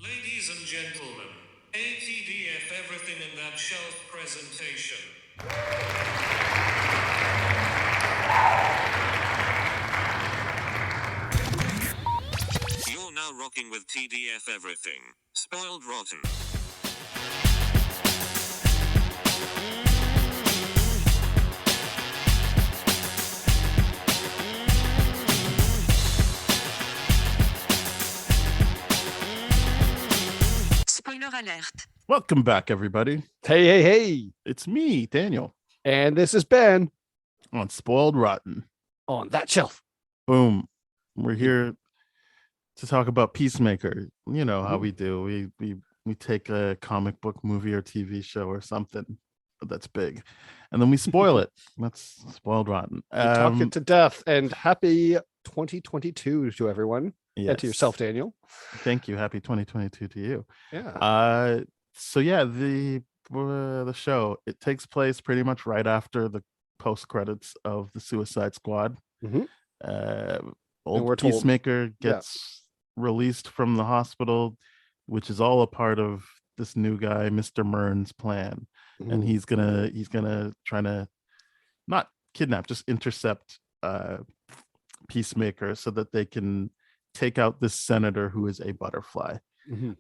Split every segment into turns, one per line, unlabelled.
Ladies and gentlemen, ATDF everything in that shelf presentation. You're now rocking with TDF everything. Spoiled rotten.
Spoiler alert.
Welcome back, everybody.
Hey.
It's me, Daniel,
And this is Ben
on Spoiled Rotten.
on that shelf.
Boom. We're here to talk about Peacemaker. You know how
Ooh.
we do. We take a comic book movie or TV show or something that's big, and then we spoil it. That's Spoiled Rotten.
We talk it to death. And happy 2022 to everyone.
Yes.
And to yourself, Daniel.
Thank you. Happy 2022 to you.
Yeah.
So yeah, the show, it takes place pretty much right after the post credits of the Suicide Squad.
Mhm.
Old
we're told-
Peacemaker gets released from the hospital, which is all a part of this new guy, Mr. Murn's plan. And he's gonna try to not kidnap, just intercept Peacemaker so that they can take out this senator who is a butterfly.
Mhm.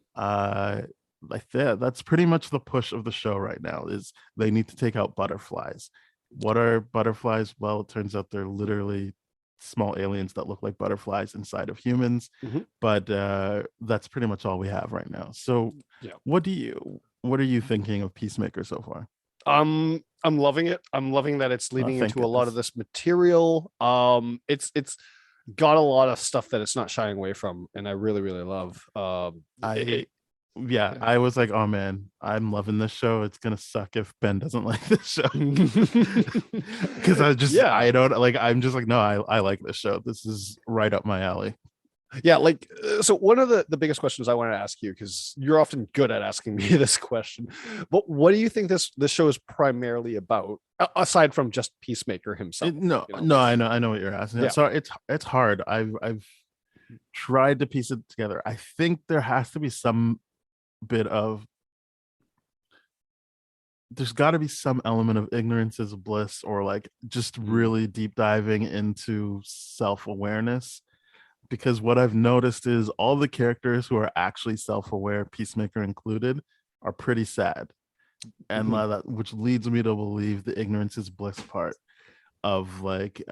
Like that's pretty much the push of the show right now, is they need to take out butterflies. What are butterflies? Well, it turns out they're literally small aliens that look like butterflies inside of humans.
Mhm.
But that's pretty much all we have right now. So
Yeah.
what are you thinking of Peacemaker so far?
I'm loving it. I'm loving that it's leading
thank
into a lot of
goodness.
this material. It's got a lot of stuff that it's not shying away from, and I really, really love.
I was like, oh man, I'm loving this show. It's gonna suck if Ben doesn't like this show. Because I don't like, I'm just like, no, I like this show. This is right up my alley.
Yeah, like, so one of the biggest questions I want to ask you, because you're often good at asking me this question, but what do you think this show is primarily about, aside from just Peacemaker himself?
No, I know what you're asking.
Yeah.
So it's hard. I've tried to piece it together. I think there has to be some bit of, there's got to be some element of ignorance is bliss, or like just really deep diving into self-awareness. Because what I've noticed is all the characters who are actually self-aware, Peacemaker included, are pretty sad. And that, which leads me to believe the ignorance is bliss part of, like,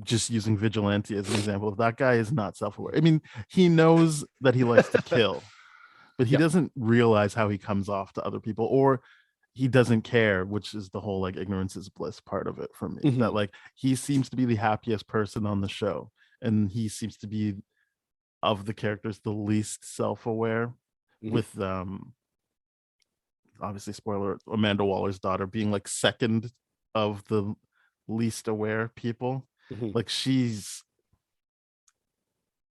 just using Vigilante as an example. If that guy is not self-aware, I mean, he knows that he likes to kill, but he doesn't realize how he comes off to other people, or he doesn't care, which is the whole like ignorance is bliss part of it for me. That like he seems to be the happiest person on the show, and he seems to be, of the characters, the least self-aware, with obviously, spoiler, Amanda Waller's daughter being like second of the least aware people. Like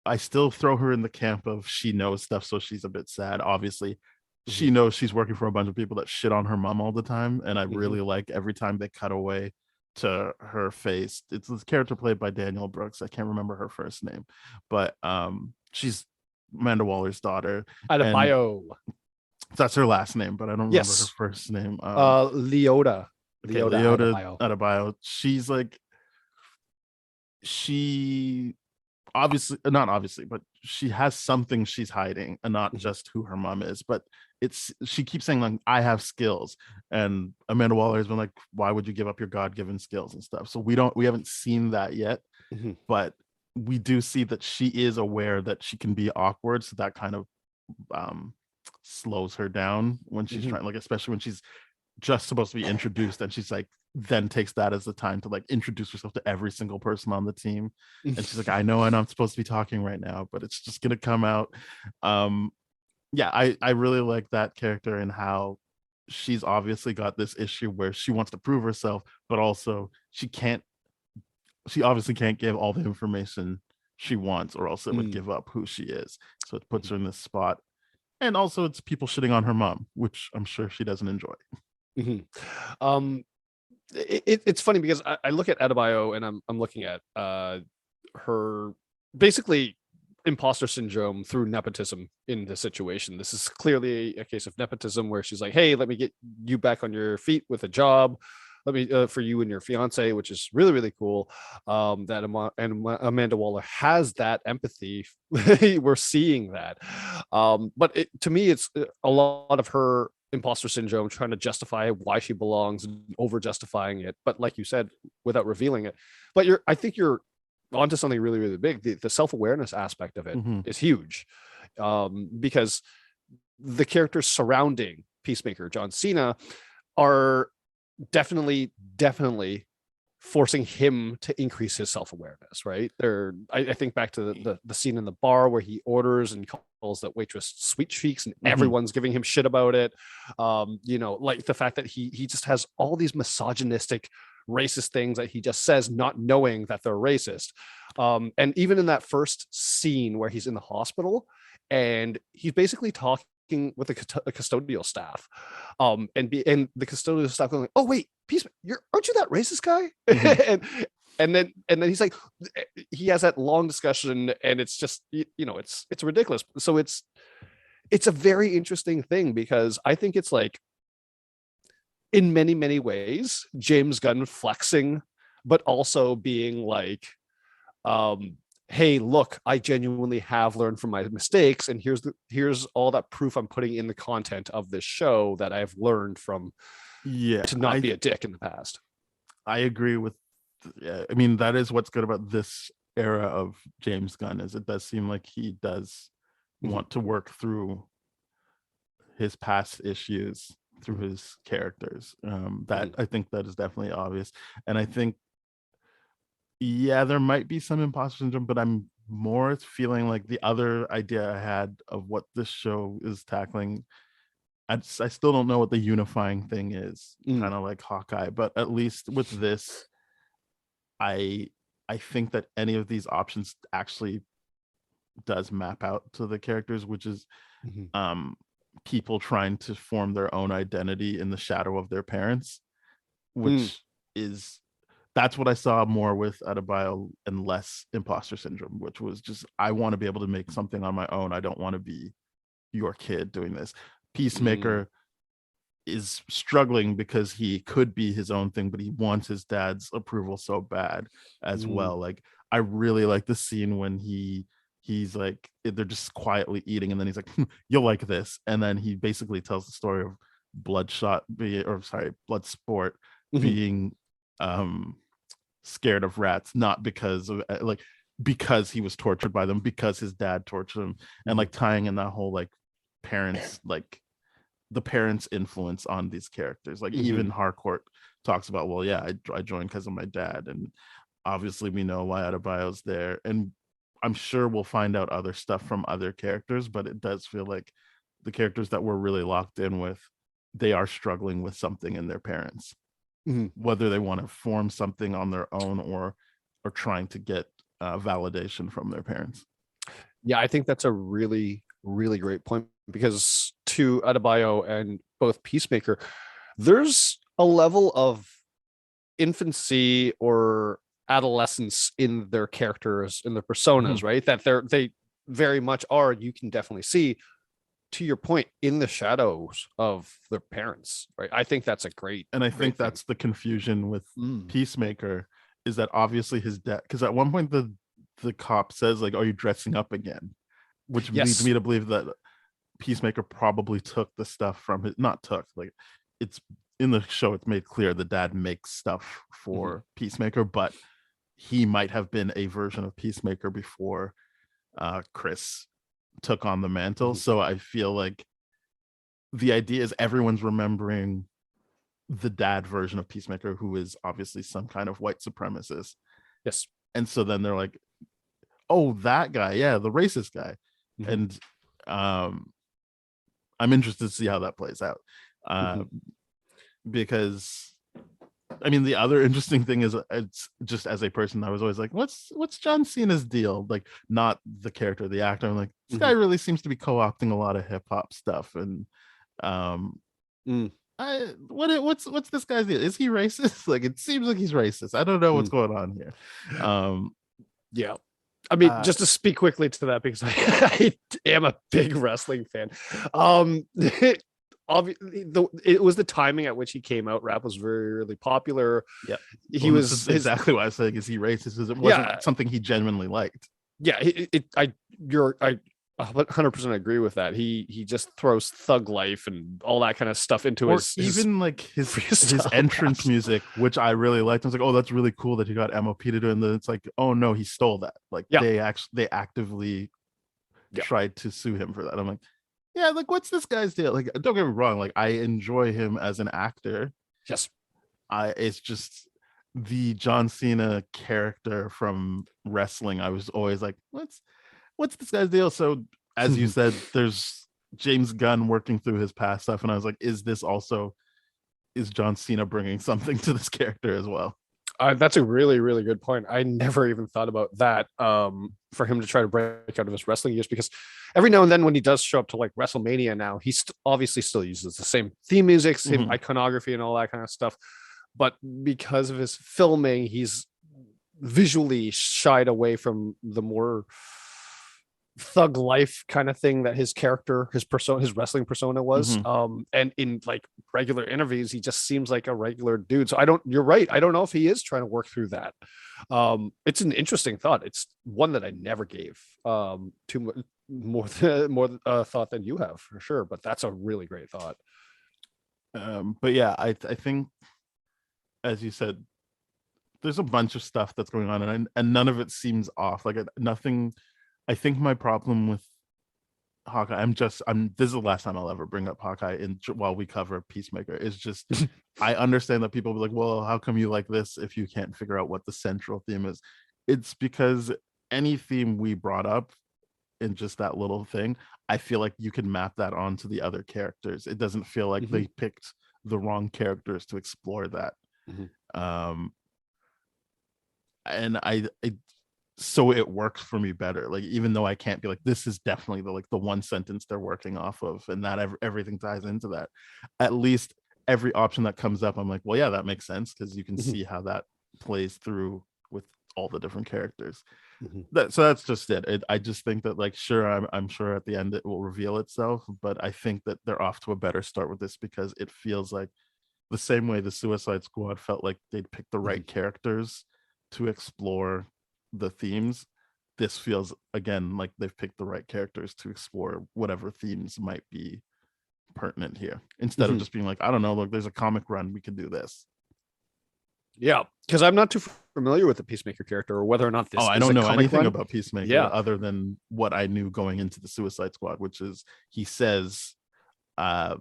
I still throw her in the camp of she knows stuff, so she's a bit sad. Obviously, she knows she's working for a bunch of people that shit on her mom all the time, and I really like every time they cut away to her face. It's this character played by Danielle Brooks. I can't remember her first name, but she's Amanda Waller's daughter.
Adebayo.
That's her last name, but I don't remember her first name.
Leota.
Okay, Leota Adebayo. She's like, she obviously, not obviously, but she has something she's hiding, and not just who her mom is. But she keeps saying like, I have skills, and Amanda Waller has been like, why would you give up your God-given skills and stuff? So we haven't seen that yet, but we do see that she is aware that she can be awkward, so that kind of slows her down when she's trying, like, especially when she's just supposed to be introduced, and she's like, then takes that as the time to like introduce herself to every single person on the team, and she's like, I know I'm not supposed to be talking right now, but it's just gonna come out. I really like that character, and how she's obviously got this issue where she wants to prove herself, but also she obviously can't give all the information she wants, or else it would give up who she is. So it puts her in this spot. And also it's people shitting on her mom, which I'm sure she doesn't enjoy.
It's funny because I look at Adebayo, and I'm looking at her, basically imposter syndrome through nepotism in the situation. This is clearly a case of nepotism where she's like, hey, let me get you back on your feet with a job. Let me for you and your fiance, which is really, really cool. That Amanda Waller has that empathy. We're seeing that. But to me, it's a lot of her imposter syndrome trying to justify why she belongs and over justifying it. But like you said, without revealing it. But I think you're onto something really, really big. The self-awareness aspect of it is huge, because the characters surrounding Peacemaker, John Cena, are definitely forcing him to increase his self-awareness, right? I think back to the scene in the bar where he orders and calls that waitress sweet cheeks, and everyone's giving him shit about it. Like the fact that he just has all these misogynistic, racist things that he just says, not knowing that they're racist. And even in that first scene where he's in the hospital and he's basically talking with a custodial staff, and the custodial staff going, oh wait, aren't you that racist guy? and then he's like, he has that long discussion, and it's just, it's ridiculous. So it's a very interesting thing, because I think it's like, in many, many ways, James Gunn flexing, but also being like, hey, look, I genuinely have learned from my mistakes, and here's all that proof I'm putting in the content of this show that I've learned from, to not be a dick in the past.
I agree with, I mean, that is what's good about this era of James Gunn, is it does seem like he does want to work through his past issues through his characters. I think that is definitely obvious. And I think, yeah, there might be some imposter syndrome, but I'm more feeling like the other idea I had of what this show is tackling, I still don't know what the unifying thing is, kind of like Hawkeye, but at least with this, I think that any of these options actually does map out to the characters, which is people trying to form their own identity in the shadow of their parents, which is, that's what I saw more with Adebayo and less imposter syndrome, which was just, I want to be able to make something on my own. I don't want to be your kid doing this. Peacemaker is struggling because he could be his own thing, but he wants his dad's approval so bad as well. Like, I really like the scene when he's like, they're just quietly eating, and then he's like, you'll like this, and then he basically tells the story of Bloodsport being scared of rats, not because of because he was tortured by them, because his dad tortured him, and like tying in that whole like parents, like the parents' influence on these characters. Like even Harcourt talks about, well, yeah, I joined because of my dad, and obviously we know why Adebayo's there, and I'm sure we'll find out other stuff from other characters, but it does feel like the characters that we're really locked in with, they are struggling with something in their parents, whether they want to form something on their own or trying to get validation from their parents.
Yeah, I think that's a really, really great point, because to Adebayo and both Peacemaker, there's a level of infancy or adolescence in their characters, in their personas, right? That they very much are. You can definitely see, to your point, in the shadows of their parents, right? I think that's a great,
and I think that's the confusion with Peacemaker, is that obviously his dad, because at one point the cop says like, are you dressing up again, which leads me to believe that Peacemaker probably took the stuff from his, not took, like, it's in the show it's made clear the dad makes stuff for Peacemaker, but he might have been a version of Peacemaker before Chris took on the mantle. So I feel like the idea is everyone's remembering the dad version of Peacemaker, who is obviously some kind of white supremacist.
Yes.
And so then they're like, oh, that guy, yeah, the racist guy. And I'm interested to see how that plays out. Because I mean, the other interesting thing is, it's just as a person, I was always like, what's John Cena's deal? Like, not the character, the actor. I'm like, this guy really seems to be co-opting a lot of hip hop stuff. And what's this guy's deal? Is he racist? Like, it seems like he's racist. I don't know what's going on here.
Yeah. I mean,
Uh,
just to speak quickly to that because I am a big wrestling fan. Obviously, it was the timing at which he came out. Rap was very really popular.
yeah.
He
Well, this
was
is
his
exactly why I was saying is he racist because it
yeah
wasn't something he genuinely liked.
yeah. I 100% agree with that. He just throws thug life and all that kind of stuff into
Or
his
even like his
freestyle
entrance
raps.
music, which I really liked. I was like, oh, that's really cool that he got MOP to do it. And then it's like, oh no, he stole that. Like
Yeah,
they actively
yeah,
tried to sue him for that. I'm like, yeah, like what's this guy's deal? Like, don't get me wrong, like I enjoy him as an actor.
yes.
It's just the John Cena character from wrestling. I was always like, what's this guy's deal? So as you said, there's James Gunn working through his past stuff, and I was like, is John Cena bringing something to this character as well?
That's a really, really good point. I never even thought about that. For him to try to break out of his wrestling years, because every now and then when he does show up to like WrestleMania now, he obviously still uses the same theme music, same
Mhm.
iconography, and all that kind of stuff. But because of his filming, he's visually shied away from the more thug life kind of thing that his character, his persona, his wrestling persona was.
Mhm.
And in like regular interviews, he just seems like a regular dude. So I don't, you're right. I don't know if he is trying to work through that. It's an interesting thought. It's one that I never gave too much more thought than you have for sure. But that's a really great thought.
But yeah, I think as you said, there's a bunch of stuff that's going on, and none of it seems off. Like nothing. I think my problem with Hawkeye, I'm. This is the last time I'll ever bring up Hawkeye while we cover Peacemaker. Is just I understand that people will be like, well, how come you like this if you can't figure out what the central theme is? It's because any theme we brought up in just that little thing, I feel like you can map that onto the other characters. It doesn't feel like
Mhm,
they picked the wrong characters to explore that.
mhm,
Um, and so it works for me better. Like even though I can't be like this is definitely the one sentence they're working off of, and that everything ties into that. At least every option that comes up, I'm like, well, yeah, that makes sense because you can
mhm,
see how that plays through with all the different characters.
mhm,
So that's just it. I just think that like sure, I'm sure at the end it will reveal itself, but I think that they're off to a better start with this because it feels like the same way the Suicide Squad felt like they'd pick the
mhm.
right characters to explore the themes. This feels again like they've picked the right characters to explore whatever themes might be pertinent here instead of
Mhm.
just being like, I don't know, look, there's a comic run, we can do this.
Yeah, because I'm not too familiar with the Peacemaker character or whether or not
Oh,
this
I
is
don't
a
know
comic
anything
run.
about Peacemaker
Yeah.
other than what I knew going into the Suicide Squad, which is he says, uh,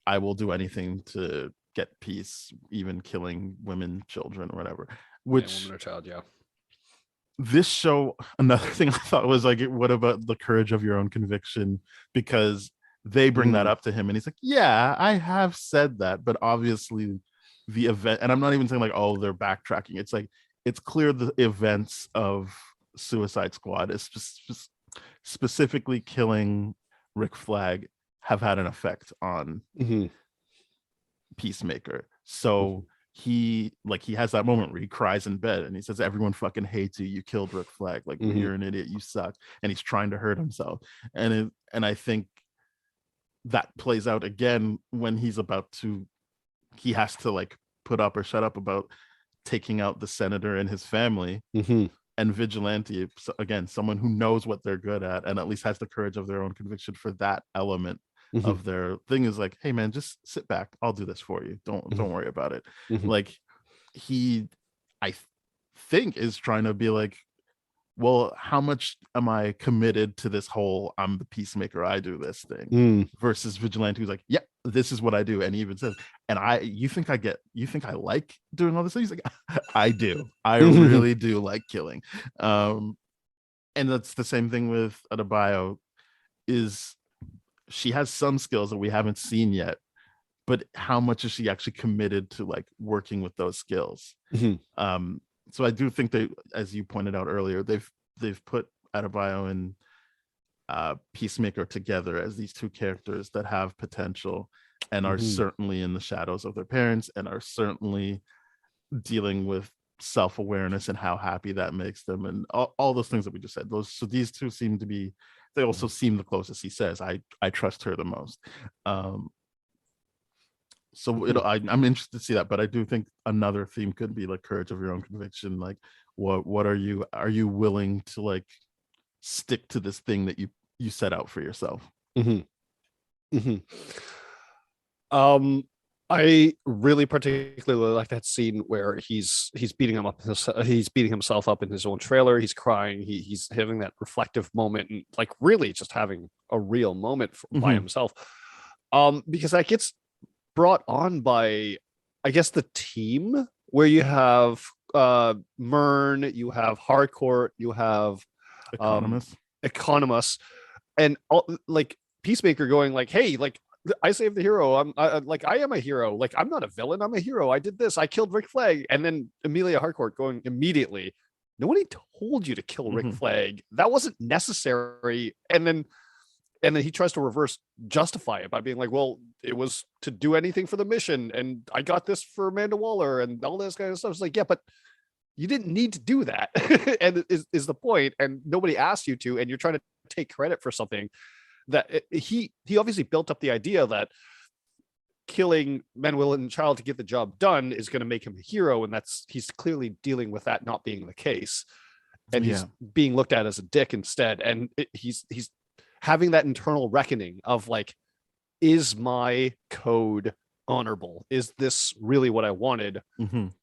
I will do anything to get peace, even killing women, children, or whatever.
Yeah, woman
Which
or child. Yeah.
this show, another thing I thought was like, what about the courage of your own conviction? Because they bring that
Mm,
up to him and he's like, yeah, I have said that, but obviously the event, and I'm not even saying like, oh, they're backtracking. It's like, it's clear the events of Suicide Squad is just specifically killing Rick Flag have had an effect on
mhm,
Peacemaker.
mhm,
So he has that moment where he cries in bed and he says, everyone fucking hates you, you killed Rick Flag, like
mhm,
you're an idiot, you suck. And he's trying to hurt himself. And I think that plays out again when he has to like put up or shut up about taking out the senator and his family.
mhm,
And Vigilante, again, someone who knows what they're good at and at least has the courage of their own conviction for that element
mhm,
of their thing, is like, hey man, just sit back, I'll do this for you,
mhm,
don't worry about it.
mhm,
Like he, I think, is trying to be like, well, how much am I committed to this whole I'm the peacemaker, I do this thing,
mm,
versus Vigilante who's like, yeah, this is what I do. And he even says, and you think I like doing all this things? Like, I do. I
mhm,
really do like killing. Um, and that's the same thing with Adebayo, is she has some skills that we haven't seen yet, but how much is she actually committed to like working with those skills?
mhm,
Um, so I do think they, as you pointed out earlier, they've put Adebayo and Peacemaker together as these two characters that have potential and are
mhm,
certainly in the shadows of their parents and are certainly dealing with self-awareness and how happy that makes them, and all those things that we just said. These two seem to be, they also seem the closest. He says, I trust her the most. So I'm interested to see that, but I do think another theme could be like courage of your own conviction. Like, what are you willing to like stick to this thing that you set out for yourself?
I really particularly like that scene where he's beating himself up in his own trailer. He's crying. He's having that reflective moment and like really just having a real moment by himself. Because that gets brought on by, I guess, the team where you have Myrn, you have Harcourt, you have Economist, and like Peacemaker going like, hey, like, I saved the hero. I am a hero. Like, I'm not a villain. I'm a hero. I did this. I killed Rick Flag. And then Amelia Harcourt going immediately, nobody told you to kill Rick Flag. That wasn't necessary. And then he tries to reverse justify it by being like, well, it was to do anything for the mission. And I got this for Amanda Waller and all this kind of stuff. It's like, yeah, but you didn't need to do that. And is the point. And nobody asked you to, and you're trying to take credit for something that he obviously built up the idea that killing Manuel and Child to get the job done is going to make him a hero, and he's clearly dealing with that not being the case, and he's being looked at as a dick instead. And he's having that internal reckoning of like, is my code honorable? Is this really what I wanted? And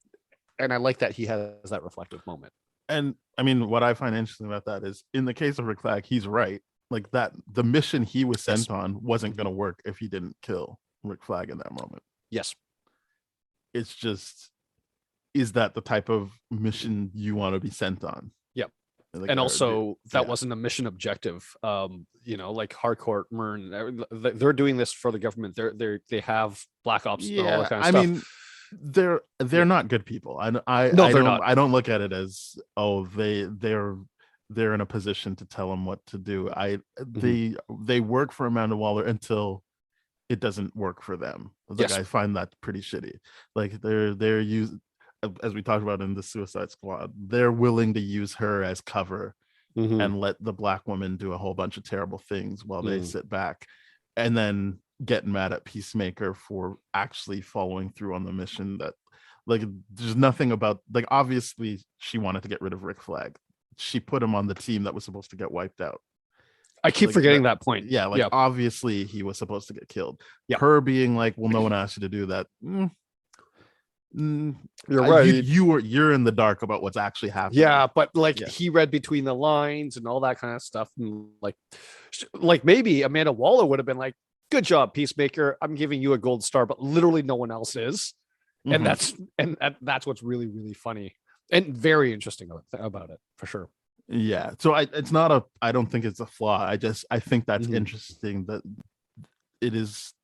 I like that he has that reflective moment.
And I mean, what I find interesting about that is, in the case of Rick Flag, he's right. Like, that the mission he was sent on wasn't going to work if he didn't kill Rick Flag in that moment.
Yes. It's
just, is that the type of mission you want to be sent on?
Yep. And also that wasn't a mission objective. Like Harcourt, Myrn, they're doing this for the government. They have black ops and all that kind of stuff. I mean,
they're not good people. They're not. I don't look at it as, oh, they're in a position to tell him what to do. They work for Amanda Waller until it doesn't work for them. Like, I find that pretty shitty. Like, they're used, as we talked about in the Suicide Squad, they're willing to use her as cover and let the black woman do a whole bunch of terrible things while they sit back, and then get mad at Peacemaker for actually following through on the mission. That, like, there's nothing about, like, obviously she wanted to get rid of Rick Flag. She put him on the team that was supposed to get wiped out.
I keep forgetting that point.
Yeah, obviously he was supposed to get killed. Her being like, well, no one asked you to do that.
You're right.
You're in the dark about what's actually happening.
Yeah, but he read between the lines and all that kind of stuff. And like maybe Amanda Waller would have been like, good job, Peacemaker. I'm giving you a gold star, but literally no one else is. And that's what's really, really funny and very interesting about it, for sure.
Yeah. So I don't think it's a flaw. I think that's interesting that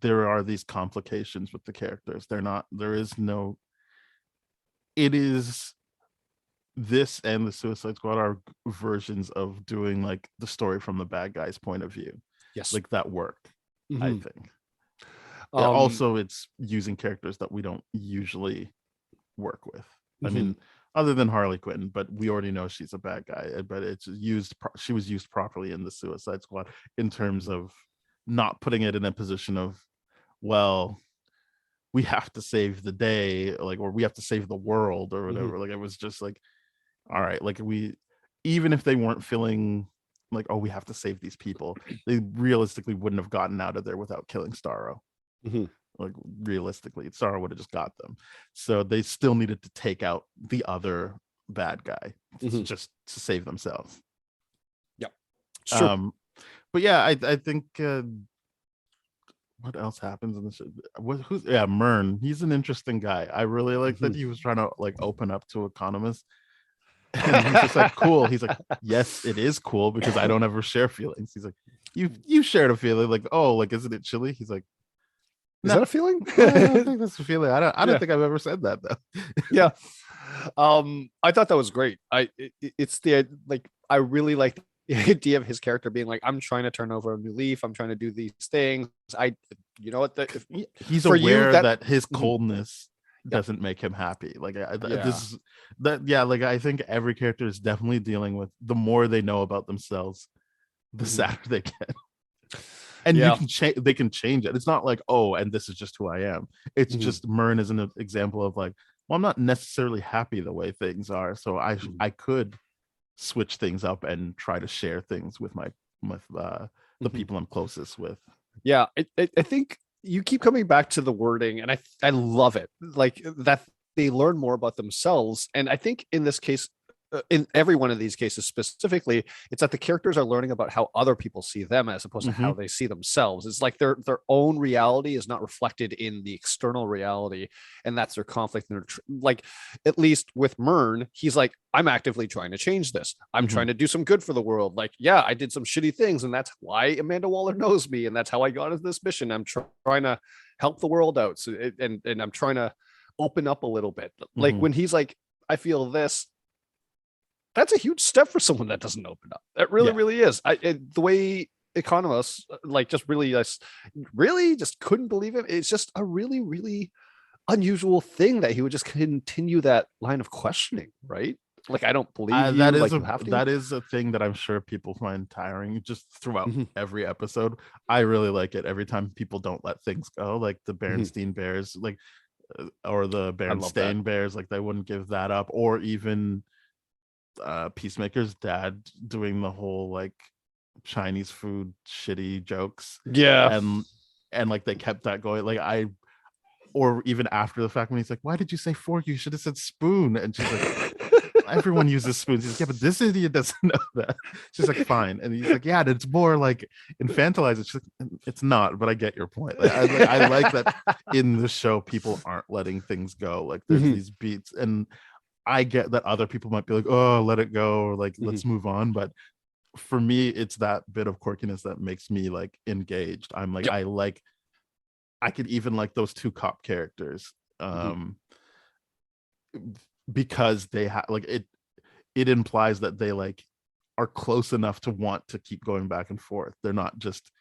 there are these complications with the characters. It is, this and the Suicide Squad are versions of doing like the story from the bad guy's point of view.
Yes.
Like, that work, I think. Also, it's using characters that we don't usually work with. I mean, other than Harley Quinn, but we already know she's a bad guy. But she was used properly in the Suicide Squad in terms of not putting it in a position of, well, we have to save the day, like, or we have to save the world or whatever. Like, it was just like, all right, like, even if they weren't feeling like, oh, we have to save these people, they realistically wouldn't have gotten out of there without killing Starro. Like, realistically, Starro would have just got them. So they still needed to take out the other bad guy just to save themselves.
Yep. Sure.
But yeah, I think what else happens in this? Myrn. He's an interesting guy. I really like that he was trying to like open up to Economist. And he's just like, cool. He's like, yes, it is cool because I don't ever share feelings. He's like, you shared a feeling, like, oh, like, isn't it chilly? He's like,
is that a feeling?
I don't think that's a feeling. I don't think I've ever said that, though.
Yeah. I thought that was great. It's the, like, I really like the idea of his character being like, I'm trying to turn over a new leaf. I'm trying to do these things. You know what?
He's aware that his coldness doesn't make him happy. Like
Yeah.
this that yeah, like I think every character is definitely dealing with the more they know about themselves, the
Mhm.
sadder they get. And you
Yeah.
can change they can change it. It's not like, oh, and this is just who I am. It's
Mhm.
just Mern is an example of like, well, I'm not necessarily happy the way things are. So
Mhm.
I could switch things up and try to share things with the
Mhm.
people I'm closest with.
Yeah, I think you keep coming back to the wording, and I love it. Like that they learn more about themselves, and I think in this case, in every one of these cases specifically, it's that the characters are learning about how other people see them as opposed to
Mm-hmm.
how they see themselves. It's like their own reality is not reflected in the external reality, and that's their conflict. And like at least with Mern, he's like, I'm actively trying to change this. I'm
Mm-hmm.
trying to do some good for the world. Like, yeah, I did some shitty things, and that's why Amanda Waller knows me, and that's how I got into this mission. I'm trying to help the world out, so and I'm trying to open up a little bit. Like
Mm-hmm.
when he's like, I feel this, that's a huge step for someone that doesn't open up. It really,
Yeah.
really is. The way economists like just really just couldn't believe it. It's just a really, really unusual thing that he would just continue that line of questioning, right? Like, I don't believe you. Like, you have to.
That is a thing that I'm sure people find tiring just throughout
Mhm.
every episode. I really like it every time people don't let things go, like the
Mhm.
Berenstein Bears, like or the
I love that.
Berenstain Bears, like they wouldn't give that up, or even Peacemaker's dad doing the whole like Chinese food shitty jokes,
Yeah.
and like they kept that going. Like I or even after the fact when he's like, "Why did you say fork? You should have said spoon." And she's like, "Everyone uses spoons." He's like, "Yeah, but this idiot doesn't know that." She's like, "Fine," and he's like, "Yeah, it's more like infantilized." She's like, "It's not, but I get your point." I like that in the show people aren't letting things go. Like there's
Mhm.
these beats, and I get that other people might be like, "Oh, let it go," or like,
Mhm.
"Let's move on," but for me, it's that bit of quirkiness that makes me like engaged. I'm like,
Yep.
I could even like those two cop characters
Mhm.
because they have like it implies that they like are close enough to want to keep going back and forth. They're not just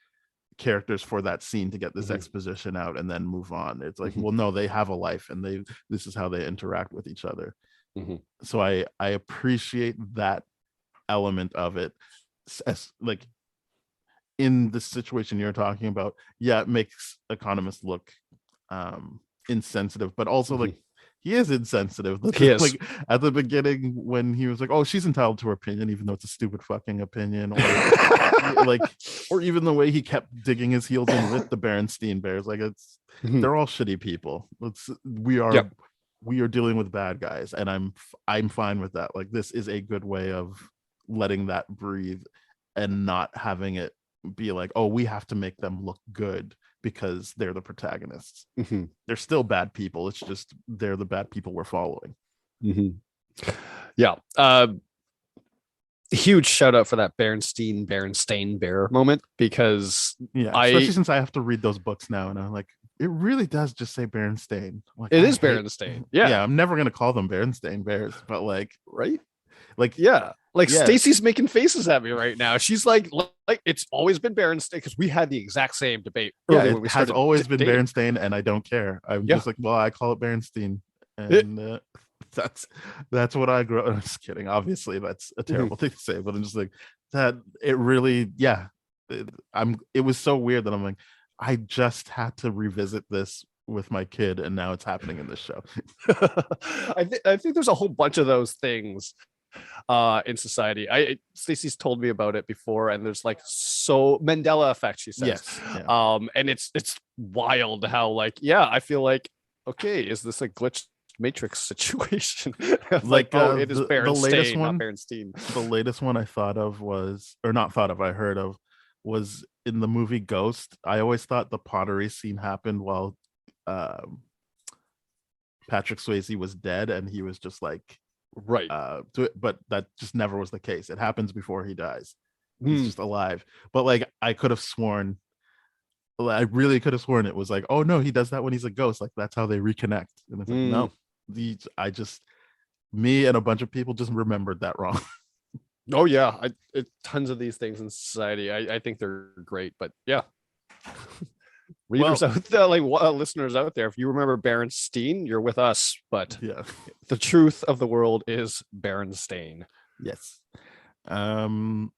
characters for that scene to get this
Mhm.
exposition out and then move on. It's like,
Mhm.
well, no, they have a life and this is how they interact with each other.
Mhm.
So I appreciate that element of it as like in the situation you're talking about. Yeah, it makes economists look insensitive, but also like
Mhm.
he is insensitive.
He is.
Like at the beginning when he was like, "Oh, she's entitled to her opinion, even though it's a stupid fucking opinion," or like, or even the way he kept digging his heels in with the Berenstein Bears. Like it's
Mhm.
they're all shitty people.
Yep.
We are dealing with bad guys, and I'm fine with that. Like this is a good way of letting that breathe and not having it be like, oh, we have to make them look good because they're the protagonists.
Mhm.
They're still bad people. It's just they're the bad people we're following.
Mhm. Yeah. Huge shout out for that Berenstain Bear moment, because
Yeah,
I
especially since I have to read those books now, and I'm like, it really does just say Berenstain. Like
it
I
is
hate.
Berenstain. Yeah.
Yeah, I'm never gonna call them Berenstain Bears, but
Right.
like
Yeah. Like
yeah,
Stacy's making faces at me right now. She's like it's always been Berenstain, because we had the exact same debate
yeah,
early
it
when we
has
started
always been
dating.
Berenstain, and I don't care. I'm
Yeah.
just like, well, I call it Berenstein,
It,
and that's that's what I grew up. I'm just kidding. Obviously, that's a
Mhm.
terrible thing to say, but I'm just like that. It really, yeah. It was so weird that I'm like, I just had to revisit this with my kid, and now it's happening in this show.
I think there's a whole bunch of those things in society. I Stacey's told me about it before, and there's like so Mandela effect, she says.
Yes, yeah.
And it's wild how like, yeah, I feel like, okay, is this a glitched matrix situation? Like,
Like
oh, it is
the latest
Berenstain, not
one,
Berenstein.
the latest one I thought of was, or not thought of, I heard of, was in the movie Ghost. I always thought the pottery scene happened while um Patrick Swayze was dead and he was just like
Right.
but that just never was the case. It happens before he dies. He's
Mm.
just alive. But like I could have sworn, I really could have sworn it was like, oh no, he does that when he's a ghost. Like that's how they reconnect. And it's like,
Mm.
no, I just me and a bunch of people just remembered that wrong.
Oh yeah, tons of these things in society. I think they're great, but yeah. Readers out there, like listeners out there, if you remember Berenstain, you're with us. But
Yeah.
the truth of the world is Berenstain.
Yes. Well,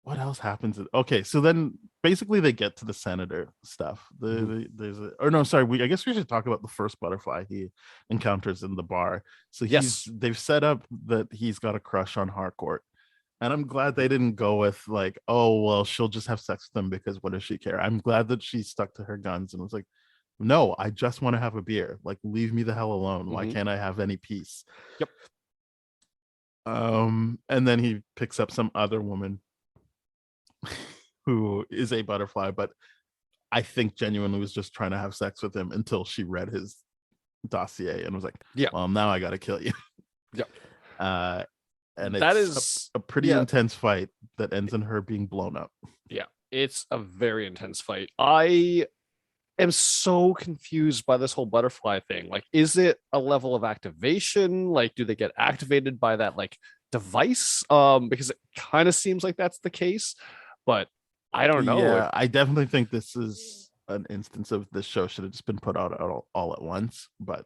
what else happens? Okay, so then basically they get to the senator stuff. I guess we should talk about the first butterfly he encounters in the bar. So they've set up that he's got a crush on Harcourt. And I'm glad they didn't go with like, oh, well, she'll just have sex with him because what does she care? I'm glad that she stuck to her guns and was like, no, I just want to have a beer. Like, leave me the hell alone. Why can't I have any peace?
Yep.
And then he picks up some other woman who is a butterfly, but I think genuinely was just trying to have sex with him until she read his dossier and was like, yeah, well, now I got to kill you.
Yeah.
And that is a pretty intense fight that ends in her being blown up.
Yeah, it's a very intense fight. I am so confused by this whole butterfly thing. Like, is it a level of activation? Like, do they get activated by that like device? Because it kind of seems like that's the case, but I don't know.
Yeah, I definitely think this is an instance of this show should have just been put out all at once. But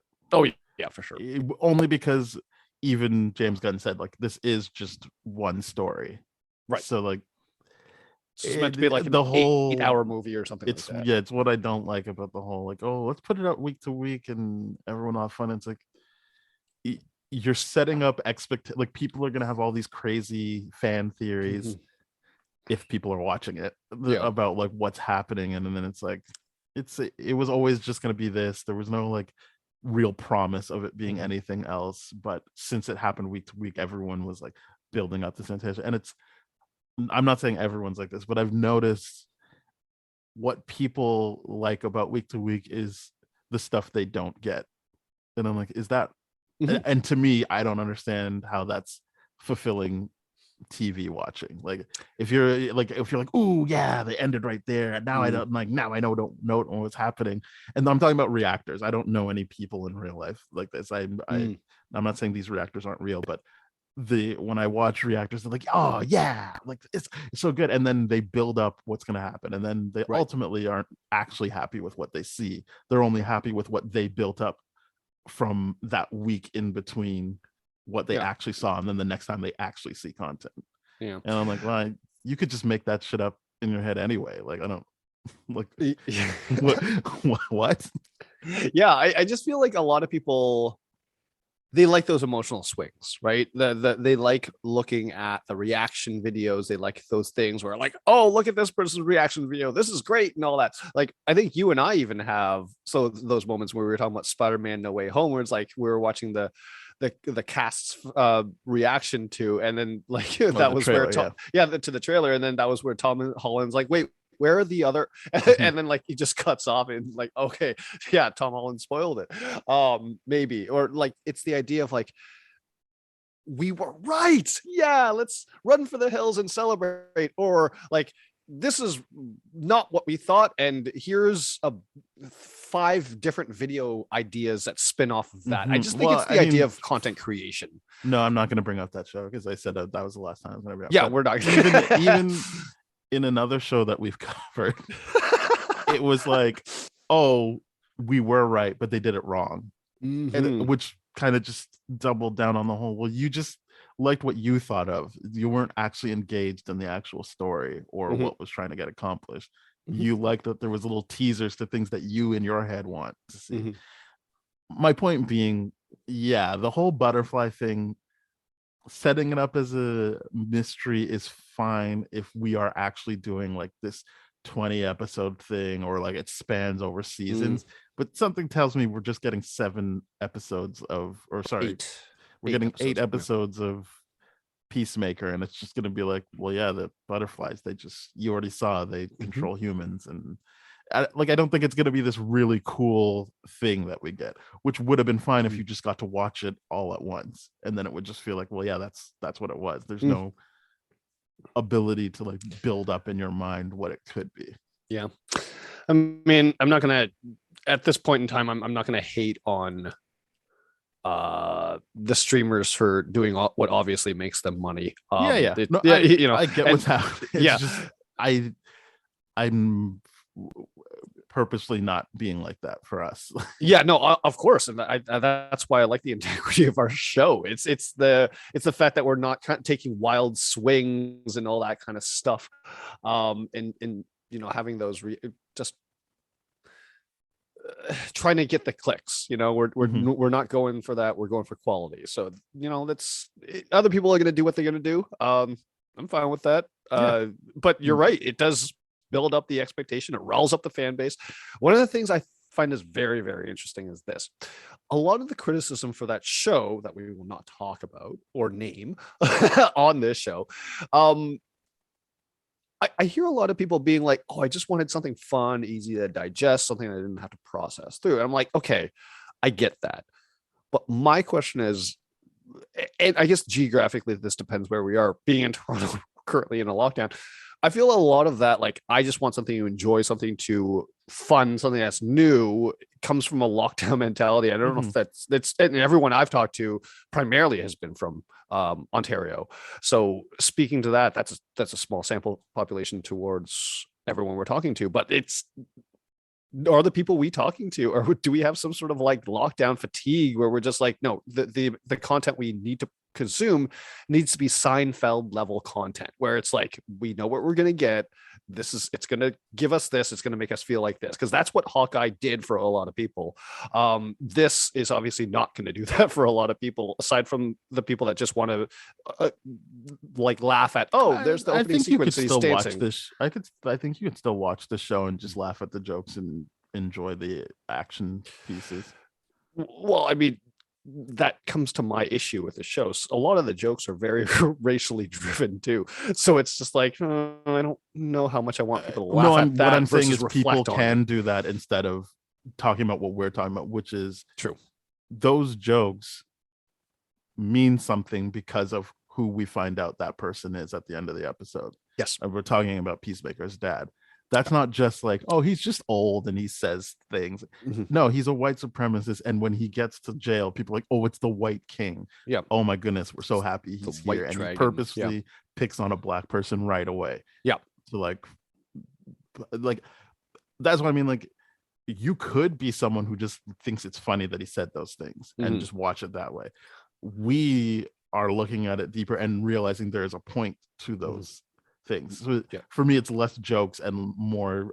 yeah, for sure.
Only because even James Gunn said like this is just one story,
right?
So like
it's meant to be like the whole 8-hour movie or something.
It's
like that.
Yeah, it's what I don't like about the whole like, oh, let's put it out week to week and everyone will have fun. It's like you're setting up like people are gonna have all these crazy fan theories if people are watching it about like what's happening, and then it's like it was always just gonna be this. There was no like real promise of it being anything else, but since it happened week to week, everyone was like building up this anticipation. And I'm not saying everyone's like this, but I've noticed what people like about week to week is the stuff they don't get, and I'm like, is that and to me, I don't understand how that's fulfilling TV watching. Like if you're like oh yeah, they ended right there, and now I don't like, now I don't know what's happening. And I'm talking about reactors. I don't know any people in real life like this. I'm not saying these reactors aren't real, but when I watch reactors, they're like, oh yeah, like it's so good, and then they build up what's going to happen, and then they ultimately aren't actually happy with what they see. They're only happy with what they built up from that week in between what they actually saw, and then the next time they actually see content. And I'm like, well, you could just make that shit up in your head anyway. Like, I don't like what?
Yeah, I just feel like a lot of people, they like those emotional swings, right? They like looking at the reaction videos. They like those things where like, oh, look at this person's reaction video, this is great, and all that. Like, I think you and I even have those moments where we were talking about Spider-Man No Way Home, where it's like we were watching the cast's reaction to, and then like that was trailer, where to the trailer, and then that was where Tom Holland's like, wait, where are the other and then like he just cuts off and like, okay, yeah, Tom Holland spoiled it. Maybe, or like it's the idea of like, we were right, yeah, let's run for the hills and celebrate, or like, this is not what we thought, and here's 5 different video ideas that spin off of that. I just think it's the idea of content creation.
No, I'm not going to bring up that show because I said that was the last time I was going to bring up.
Yeah, we're not
even in another show that we've covered, it was like, oh, we were right, but they did it wrong, and which kind of just doubled down on the whole, well, you just liked what you thought of, you weren't actually engaged in the actual story or what was trying to get accomplished. You liked that there was little teasers to things that you in your head want to see. My point being, yeah, the whole butterfly thing, setting it up as a mystery is fine if we are actually doing like this 20 episode thing, or like it spans over seasons. But something tells me we're just getting 7 episodes of, or sorry, we're getting 8 episodes of Peacemaker, and it's just going to be like, well, yeah, the butterflies, you already saw they control humans, and I don't think it's going to be this really cool thing that we get, which would have been fine if you just got to watch it all at once, and then it would just feel like, well, yeah, that's what it was. There's no ability to like build up in your mind what it could be.
Yeah, I mean, I'm not gonna, at this point in time, I'm not gonna hate on the streamers for doing what obviously makes them money.
I get what's happening. I'm purposely not being like that for us.
Yeah, no, of course, and that's why I like the integrity of our show. It's the fact that we're not kind of taking wild swings and all that kind of stuff, and having those just trying to get the clicks. We're not going for that. We're going for quality. So that's other people are going to do what they're going to do. I'm fine with that. But you're right. It does build up the expectation. It riles up the fan base. One of the things I find is very, very interesting is this. A lot of the criticism for that show that we will not talk about or name on this show, I hear a lot of people being like, oh, I just wanted something fun, easy to digest, something I didn't have to process through. And I'm like, okay, I get that. But my question is, and I guess geographically, this depends where we are. Being in Toronto currently in a lockdown, I feel a lot of that, like, I just want something to enjoy, something to fun, something that's new, comes from a lockdown mentality. I don't know if that's and everyone I've talked to primarily has been from Ontario. So speaking to that, that's a small sample population towards everyone we're talking to, but are the people we talking to, or do we have some sort of like lockdown fatigue where we're just like, no, the content we need to consume needs to be Seinfeld level content where it's like, we know what we're going to get. It's going to give us this. It's going to make us feel like this. Cause that's what Hawkeye did for a lot of people. This is obviously not going to do that for a lot of people, aside from the people that just want to like laugh at, there's the opening sequence.
He's dancing. I think you could still watch the show and just laugh at the jokes and enjoy the action pieces.
Well, I mean, that comes to my issue with the show. A lot of the jokes are very racially driven too. So it's just like, I don't know how much I want people to laugh at that.
What I'm saying is people can do that instead of talking about what we're talking about, which is
true.
Those jokes mean something because of who we find out that person is at the end of the episode.
Yes.
And we're talking about Peacemaker's dad. That's not just like, oh, he's just old and he says things. No, he's a white supremacist. And when he gets to jail, people are like, oh, it's the White King.
Yeah.
Oh my goodness, we're so happy he's here. And he purposely picks on a black person right away.
Yeah.
So like that's what I mean. Like, you could be someone who just thinks it's funny that he said those things and just watch it that way. We are looking at it deeper and realizing there is a point to those things. So for me, it's less jokes and more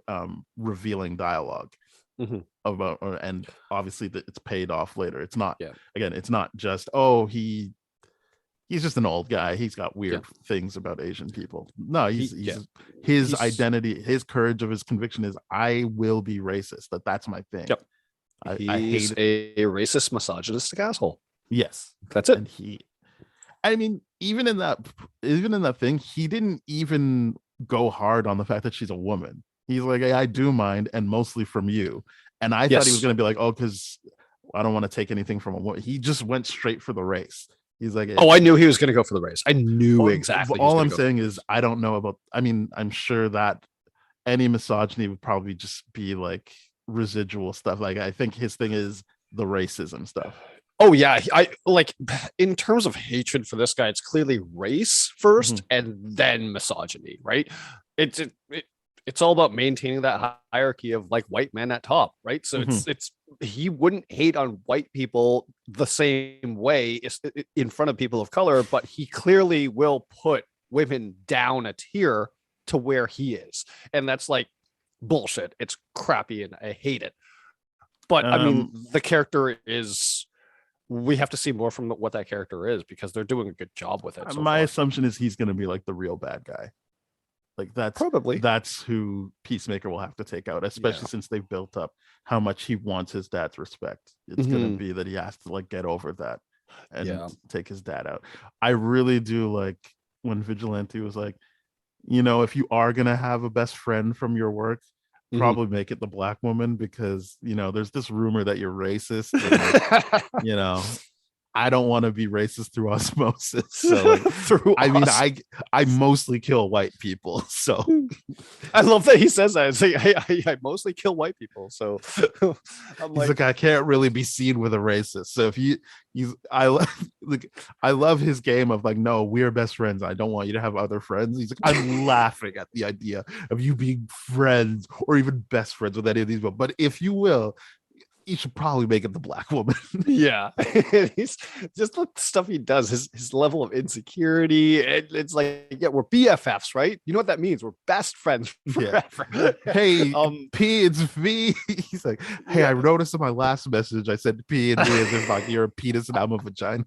revealing dialogue about, and obviously that it's paid off later. It's not again, it's not just, oh, he's just an old guy, he's got weird things about Asian people. No, his identity, his courage of his conviction is, I will be racist. That's my thing. I hate
a racist, misogynistic asshole.
Yes,
that's it.
And I mean, even in that thing, he didn't even go hard on the fact that she's a woman. He's like, hey, I do mind, and mostly from you. And I thought he was going to be like, oh, because I don't want to take anything from a woman. He just went straight for the race. He's like,
oh, I knew he was going to go for the race. I knew exactly.
All I'm saying is, I don't know about, I mean, I'm sure that any misogyny would probably just be like residual stuff. Like, I think his thing is the racism stuff.
Oh yeah, I like, in terms of hatred for this guy, it's clearly race first and then misogyny, right? It's all about maintaining that hierarchy of like white men at top, right? So it's he wouldn't hate on white people the same way in front of people of color, but he clearly will put women down a tier to where he is, and that's like bullshit. It's crappy, and I hate it. But I mean, the character is. We have to see more from what that character is, because they're doing a good job with it.
My assumption is he's going to be like the real bad guy. Like that's who Peacemaker will have to take out, especially since they've built up how much he wants his dad's respect. It's going to be that he has to like get over that and take his dad out. I really do like when Vigilante was like, if you are going to have a best friend from your work, probably make it the black woman, because there's this rumor that you're racist and, I don't want to be racist through osmosis. So like,
Through
I mean,
us.
I mostly kill white people. So
I love that he says that. It's like, I mostly kill white people. So I'm
he's like, I can't really be seen with a racist. So if like, I love his game of like, no, we're best friends. I don't want you to have other friends. He's like, I'm laughing at the idea of you being friends or even best friends with any of these people. But if you will, you should probably make it the black woman.
yeah. He's just the stuff he does, his level of insecurity. It's like, yeah, we're BFFs, right? You know what that means? We're best friends forever.
Yeah. Hey,
um,
P, it's V. He's like, hey,
yeah.
I noticed in my last message I said P and V as if like you're a penis and I'm a vagina.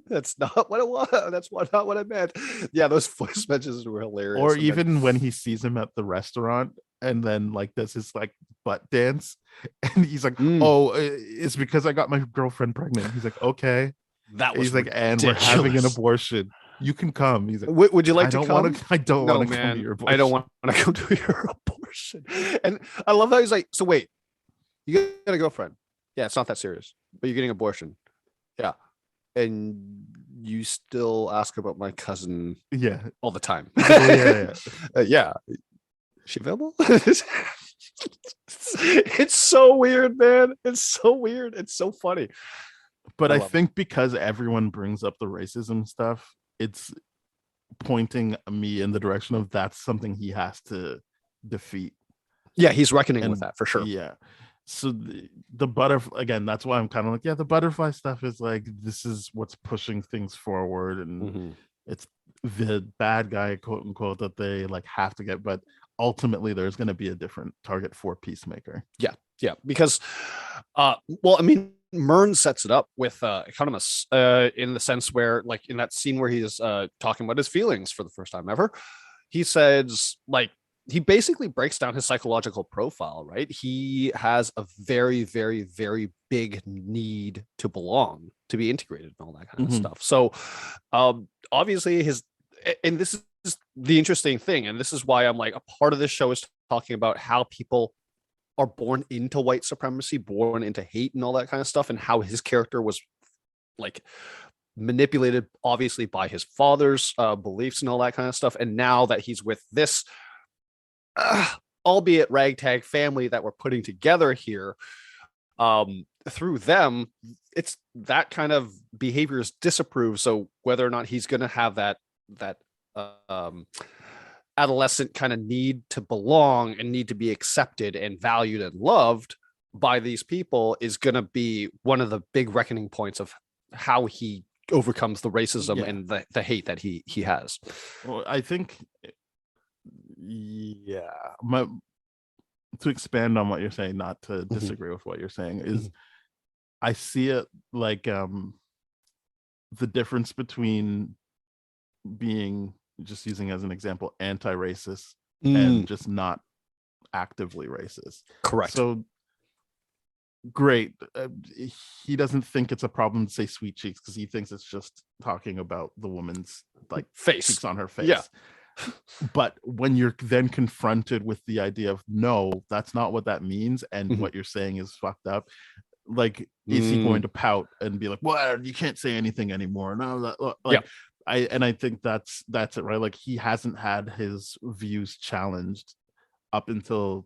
That's not what it was. That's not what I meant. Yeah, those voice messages were hilarious.
Or
And
even when he sees him at the restaurant and then like does his like butt dance and he's like,
then,
oh, it's because I got my girlfriend pregnant. He's like, okay.
that was
He's like, and we're having an abortion. You can come. He's like,
Would you like
I
to
don't
come?
want to. I don't
No,
want to come
man.
to your abortion.
I don't want to come to your abortion. And I love how he's like, so wait, you got a girlfriend? Yeah, it's not that serious, but you're getting an abortion. Yeah, and you still ask about my cousin
Yeah.
all the time.
Yeah.
Yeah. Is she available? It's so weird, man. It's so weird. It's so funny.
But I
love
think because everyone brings up the racism stuff, it's pointing me in the direction of that's something he has to defeat.
Yeah, he's reckoning
And
with that for sure.
Yeah. So the butterfly again, that's why I'm kind of like, yeah, the butterfly stuff is like this is what's pushing things forward, and
Mhm.
it's the bad guy, quote unquote, that they like have to get, but ultimately there's going to be a different target for Peacemaker.
Yeah, because well, I mean, Mern sets it up with Economist in the sense where, like, in that scene where he's talking about his feelings for the first time ever, he says, like, he basically breaks down his psychological profile, right? He has a very, very, very big need to belong, to be integrated and all that kind of stuff. So obviously and this is the interesting thing, and this is why I'm like, a part of this show is talking about how people are born into white supremacy, born into hate and all that kind of stuff, and how his character was like manipulated obviously by his father's beliefs and all that kind of stuff. And now that he's with this albeit ragtag family that we're putting together here, through them, it's that kind of behavior is disapproved. So whether or not he's going to have that adolescent kind of need to belong and need to be accepted and valued and loved by these people is going to be one of the big reckoning points of how he overcomes the racism and the hate that he has.
Well, I think, to expand on what you're saying, not to disagree with what you're saying, is I see it like the difference between being, just using as an example, anti-racist and just not actively racist.
Correct.
So great. He doesn't think it's a problem to say sweet cheeks because he thinks it's just talking about the woman's like
face,
cheeks on her face.
Yeah.
But when you're then confronted with the idea of no, that's not what that means, and what you're saying is fucked up, like is he going to pout and be like, well, you can't say anything anymore? No, like I think that's it, right? Like he hasn't had his views challenged up until,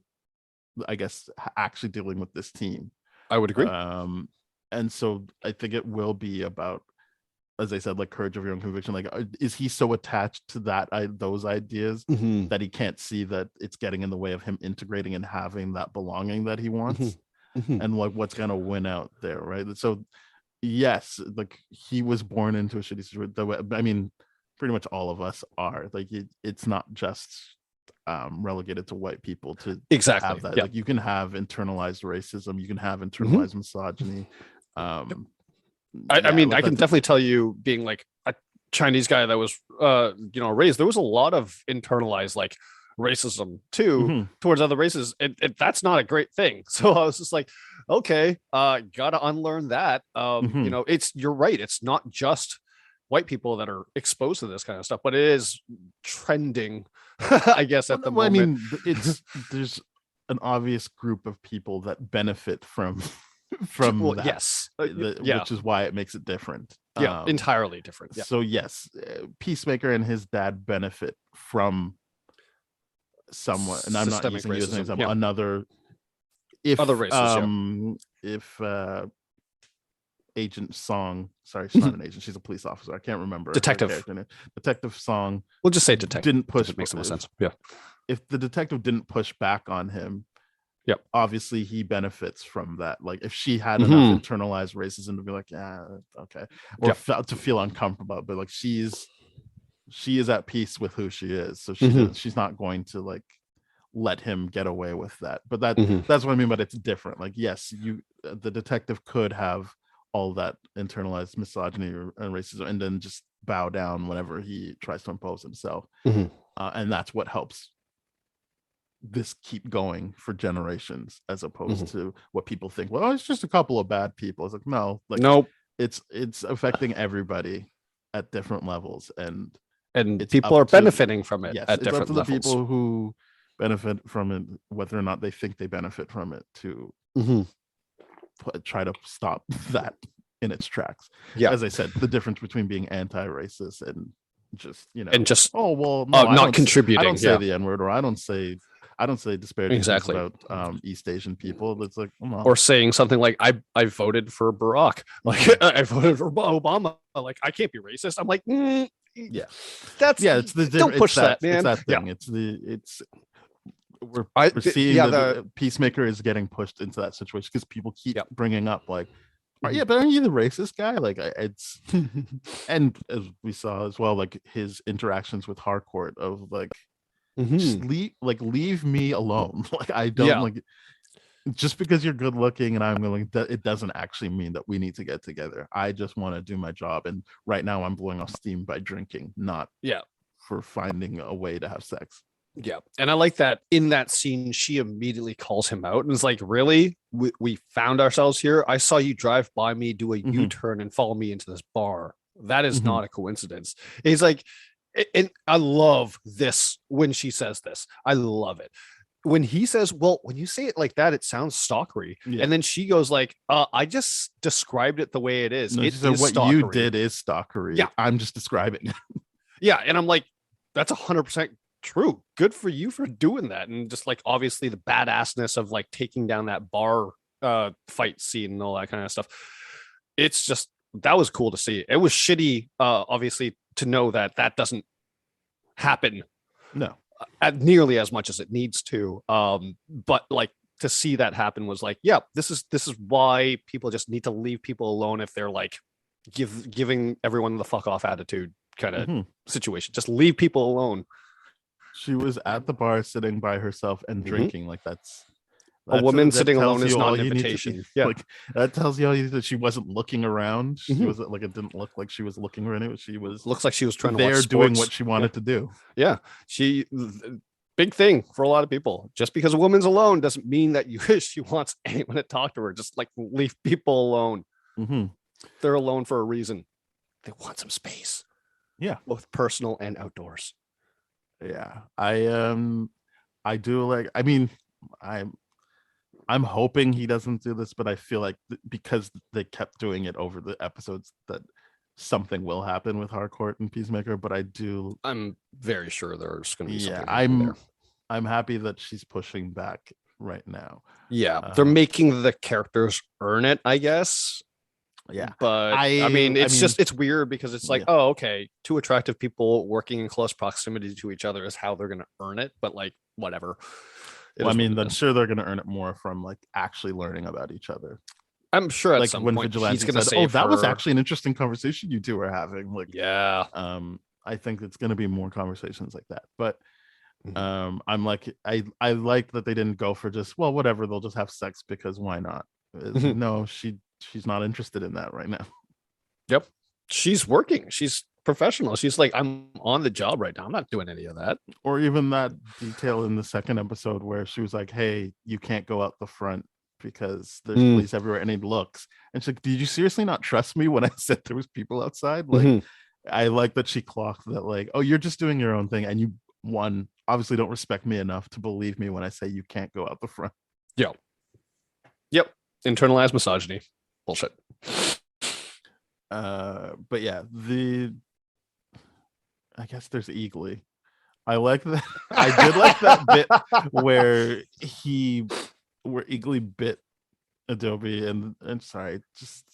I guess, actually dealing with this team.
I would agree.
And so I think it will be about, as I said, like courage of your own conviction. Like, is he so attached to those ideas that he can't see that it's getting in the way of him integrating and having that belonging that he wants? And like what's gonna win out there, right? So yes, like he was born into a shitty situation. I mean, pretty much all of us are. Like it's not just relegated to white people to have that. Like you can have internalized racism, you can have internalized misogyny.
I mean, I can definitely tell you, being like a Chinese guy that was raised, there was a lot of internalized like racism too towards other races, and that's not a great thing. So I was just like, okay, gotta unlearn that. You're right, it's not just white people that are exposed to this kind of stuff, but it is trending I guess at the moment.
I mean, there's an obvious group of people that benefit from from
Well,
that,
yes.
which is why it makes it different.
Yeah, entirely different. Yeah.
So yes, Peacemaker and his dad benefit from someone, and I'm not
Systemic
using you as an
racism.
example.
Yeah.
Another, if
Other races,
if Agent Song, sorry, she's not an agent, she's a police officer. I can't remember her
Detective.
character name. Detective Song
We'll just say detective.
didn't push.
It makes the most sense. Yeah.
If the detective didn't push back on him,
Yep.
obviously he benefits from that. Like if she had enough internalized racism to be like, yeah, okay, or felt to feel uncomfortable, but like she is at peace with who she is, so she's not going to like let him get away with that. But that's what I mean. But it's different. Like yes, the detective could have all that internalized misogyny and racism, and then just bow down whenever he tries to impose himself, and that's what helps this keep going for generations, as opposed to what people think. Well, it's just a couple of bad people. It's like no, like
nope.
It's affecting everybody at different levels, and
people are benefiting from it at
it's
different
up to the
levels.
people who benefit from it, whether or not they think they benefit from it, to try to stop that in its tracks. Yeah, as I said, the difference between being anti-racist and just oh well, no,
not contributing.
I don't say the N-word, or I don't say disparaging things about East Asian people. It's like,
or saying something like I voted for Barack, like I voted for Obama, like I can't be racist. I'm like, it's the don't push that, man.
It's that thing. We're seeing that Peacemaker is getting pushed into that situation because people keep bringing up like, but aren't you the racist guy? Like it's and as we saw as well, like his interactions with Harcourt of like, just leave me alone. Like I don't like, just because you're good looking and I'm going, it doesn't actually mean that we need to get together. I just want to do my job, and right now I'm blowing off steam by drinking, not for finding a way to have sex.
Yeah. And I like that in that scene, she immediately calls him out and is like, really? We found ourselves here. I saw you drive by me, do a U-turn and follow me into this bar. That is not a coincidence. He's like, and I love this when she says this. I love it. When he says, well, when you say it like that, it sounds stalkery. Yeah. And then she goes like, I just described it the way it is.
No,
it
is what stalkery. You did is stalkery.
Yeah.
I'm just describing.
Yeah. And I'm like, that's 100% true. Good for you for doing that. And just like obviously the badassness of like taking down that bar fight scene and all that kind of stuff. It's just, that was cool to see. It was shitty, obviously, to know that doesn't happen at nearly as much as it needs to. But like to see that happen was like, yeah, this is why people just need to leave people alone if they're like giving everyone the fuck off attitude kind of situation. Just leave people alone.
She was at the bar sitting by herself and drinking. Like that's
a woman sitting alone is not an invitation.
Like that tells you all you need that she wasn't looking around. She wasn't like, it didn't look like she was looking or anything. She was
looks like she was trying
to
watch
doing what she wanted to do.
Yeah. Big thing for a lot of people. Just because a woman's alone doesn't mean that she wants anyone to talk to her. Just like leave people alone. They're alone for a reason. They want some space.
Yeah.
Both personal and outdoors.
Yeah. I do like, I mean, I'm hoping he doesn't do this, but I feel like because they kept doing it over the episodes that something will happen with Harcourt and Peacemaker. But I'm
very sure there's going to be something there.
I'm happy that she's pushing back right now.
Yeah, they're making the characters earn it, I guess.
Yeah,
but I mean, it's weird because it's like, oh, okay, two attractive people working in close proximity to each other is how they're going to earn it. But like, whatever.
Well, I mean, I'm sure they're going to earn it more from like actually learning about each other.
I'm sure at
like
some
when
point
Vigilante
he's going to say,
"Oh, that was actually an interesting conversation you two were having." Like,
yeah,
I think it's going to be more conversations like that. But I'm like, I like that they didn't go for just, well, whatever, they'll just have sex because why not? No, she's not interested in that right now.
Yep, she's working. She's professional. She's like, I'm on the job right now. I'm not doing any of that.
Or even that detail in the second episode where she was like, hey, you can't go out the front because there's police everywhere, and he looks and she's like, did you seriously not trust me when I said there was people outside? Like I like that she clocked that, like, oh, you're just doing your own thing, and you obviously don't respect me enough to believe me when I say you can't go out the front.
Yep. Internalized misogyny. Bullshit.
But yeah, I guess there's Eagly. I like that. I did like that bit where Eagly bit Adobe and sorry, just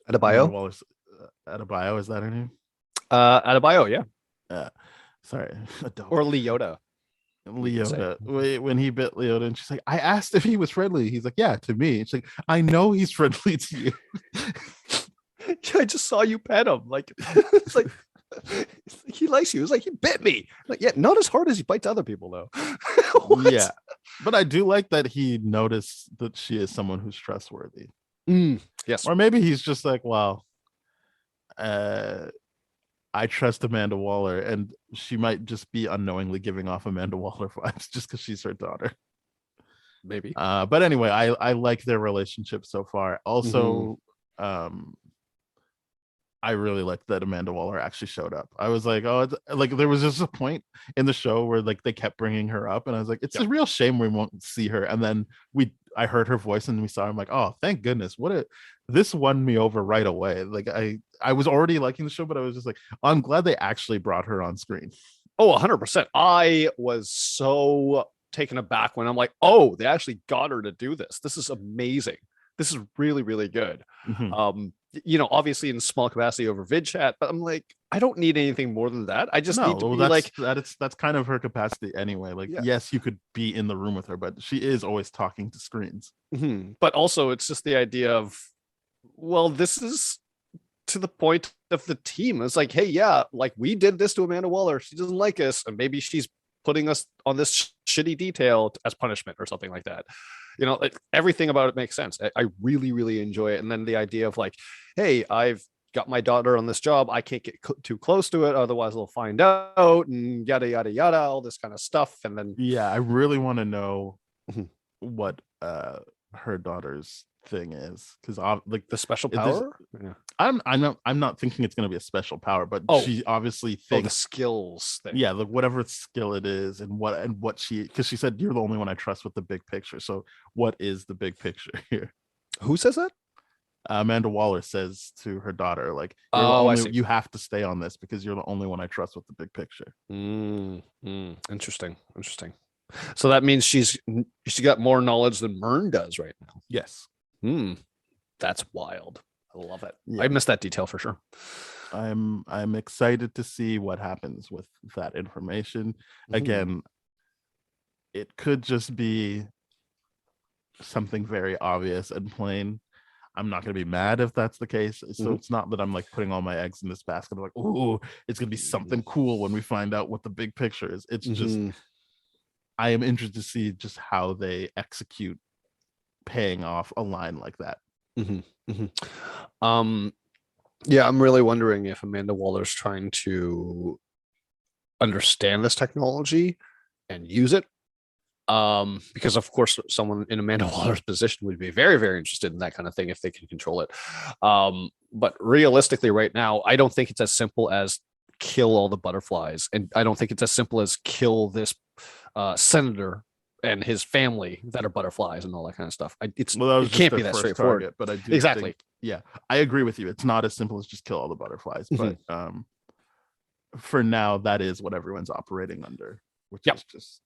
Amanda
Adebayo.
Waller's Adebayo, is that her name?
Adebayo, yeah.
Sorry, Adobe.
Or Leota.
Leota. When he bit Leota, and she's like, I asked if he was friendly. He's like, yeah, to me. It's like, I know he's friendly to you.
I just saw you pet him. Like, it's like he likes you. It's like he bit me. Like, yeah, not as hard as he bites other people, though.
Yeah, but I do like that he noticed that she is someone who's trustworthy.
Yes,
or maybe he's just like, well, I trust Amanda Waller, and she might just be unknowingly giving off Amanda Waller vibes just because she's her daughter.
Maybe.
But anyway, I like their relationship so far. Also, I really liked that Amanda Waller actually showed up. I was like, oh, like there was just a point in the show where like they kept bringing her up, and I was like, it's a real shame we won't see her. And then I heard her voice and we saw her. I'm like, oh, thank goodness. This won me over right away. Like I was already liking the show, but I was just like, oh, I'm glad they actually brought her on screen.
Oh, 100%. I was so taken aback when I'm like, oh, they actually got her to do this. This is amazing. This is really, really good. Obviously in small capacity over vid chat, but I'm like, I don't need anything more than that. I just need to be
that's kind of her capacity anyway. Like, yes, you could be in the room with her, but she is always talking to screens.
But also it's just the idea of, well, this is to the point of the team. It's like, hey, yeah, like we did this to Amanda Waller. She doesn't like us, and maybe she's putting us on this shitty detail as punishment or something like that. Like everything about it makes sense. I really, really enjoy it. And then the idea of like, hey, I've got my daughter on this job. I can't get too close to it, otherwise they'll find out, and yada, yada, yada, all this kind of stuff. And then,
yeah, I really want to know what her daughter's thing is, because like
the special power.
I'm not thinking it's going to be a special power, but she obviously thinks
the skills thing.
Yeah, like whatever skill it is, and what she, because she said you're the only one I trust with the big picture. So what is the big picture here?
Who says that?
Amanda Waller says to her daughter, like, you have to stay on this because you're the only one I trust with the big picture.
Interesting. So that means she's got more knowledge than Myrn does right now.
Yes.
That's wild. I love it.
Yeah.
I missed that detail for sure.
I'm excited to see what happens with that information. Again, it could just be something very obvious and plain. I'm not going to be mad if that's the case. So it's not that I'm like putting all my eggs in this basket. I'm like, oh, it's going to be something cool when we find out what the big picture is. It's just, I am interested to see just how they execute paying off a line like that.
Yeah, I'm really wondering if Amanda Waller's trying to understand this technology and use it. Because of course someone in Amanda Waller's position would be very, very interested in that kind of thing if they can control it. But realistically right now, I don't think it's as simple as kill all the butterflies. And I don't think it's as simple as kill this senator and his family that are butterflies and all that kind of stuff. It can't be that straightforward.
Target, but I do
exactly.
I agree with you. It's not as simple as just kill all the butterflies. But for now, that is what everyone's operating under, which is just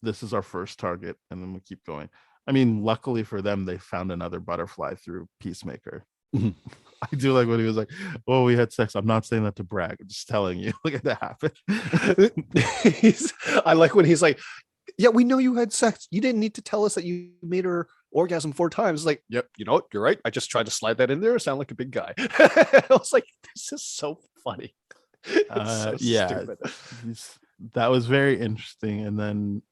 this is our first target, and then we keep going. I mean, luckily for them, they found another butterfly through Peacemaker. I do like when he was like, oh, we had sex. I'm not saying that to brag. I'm just telling you. Look at that happen.
I like when he's like, yeah, we know you had sex. You didn't need to tell us that you made her orgasm 4 times. Like, yep, you know what? You're right. I just tried to slide that in there. Sound like a big guy. I was like, this is so funny.
Stupid. That was very interesting. And then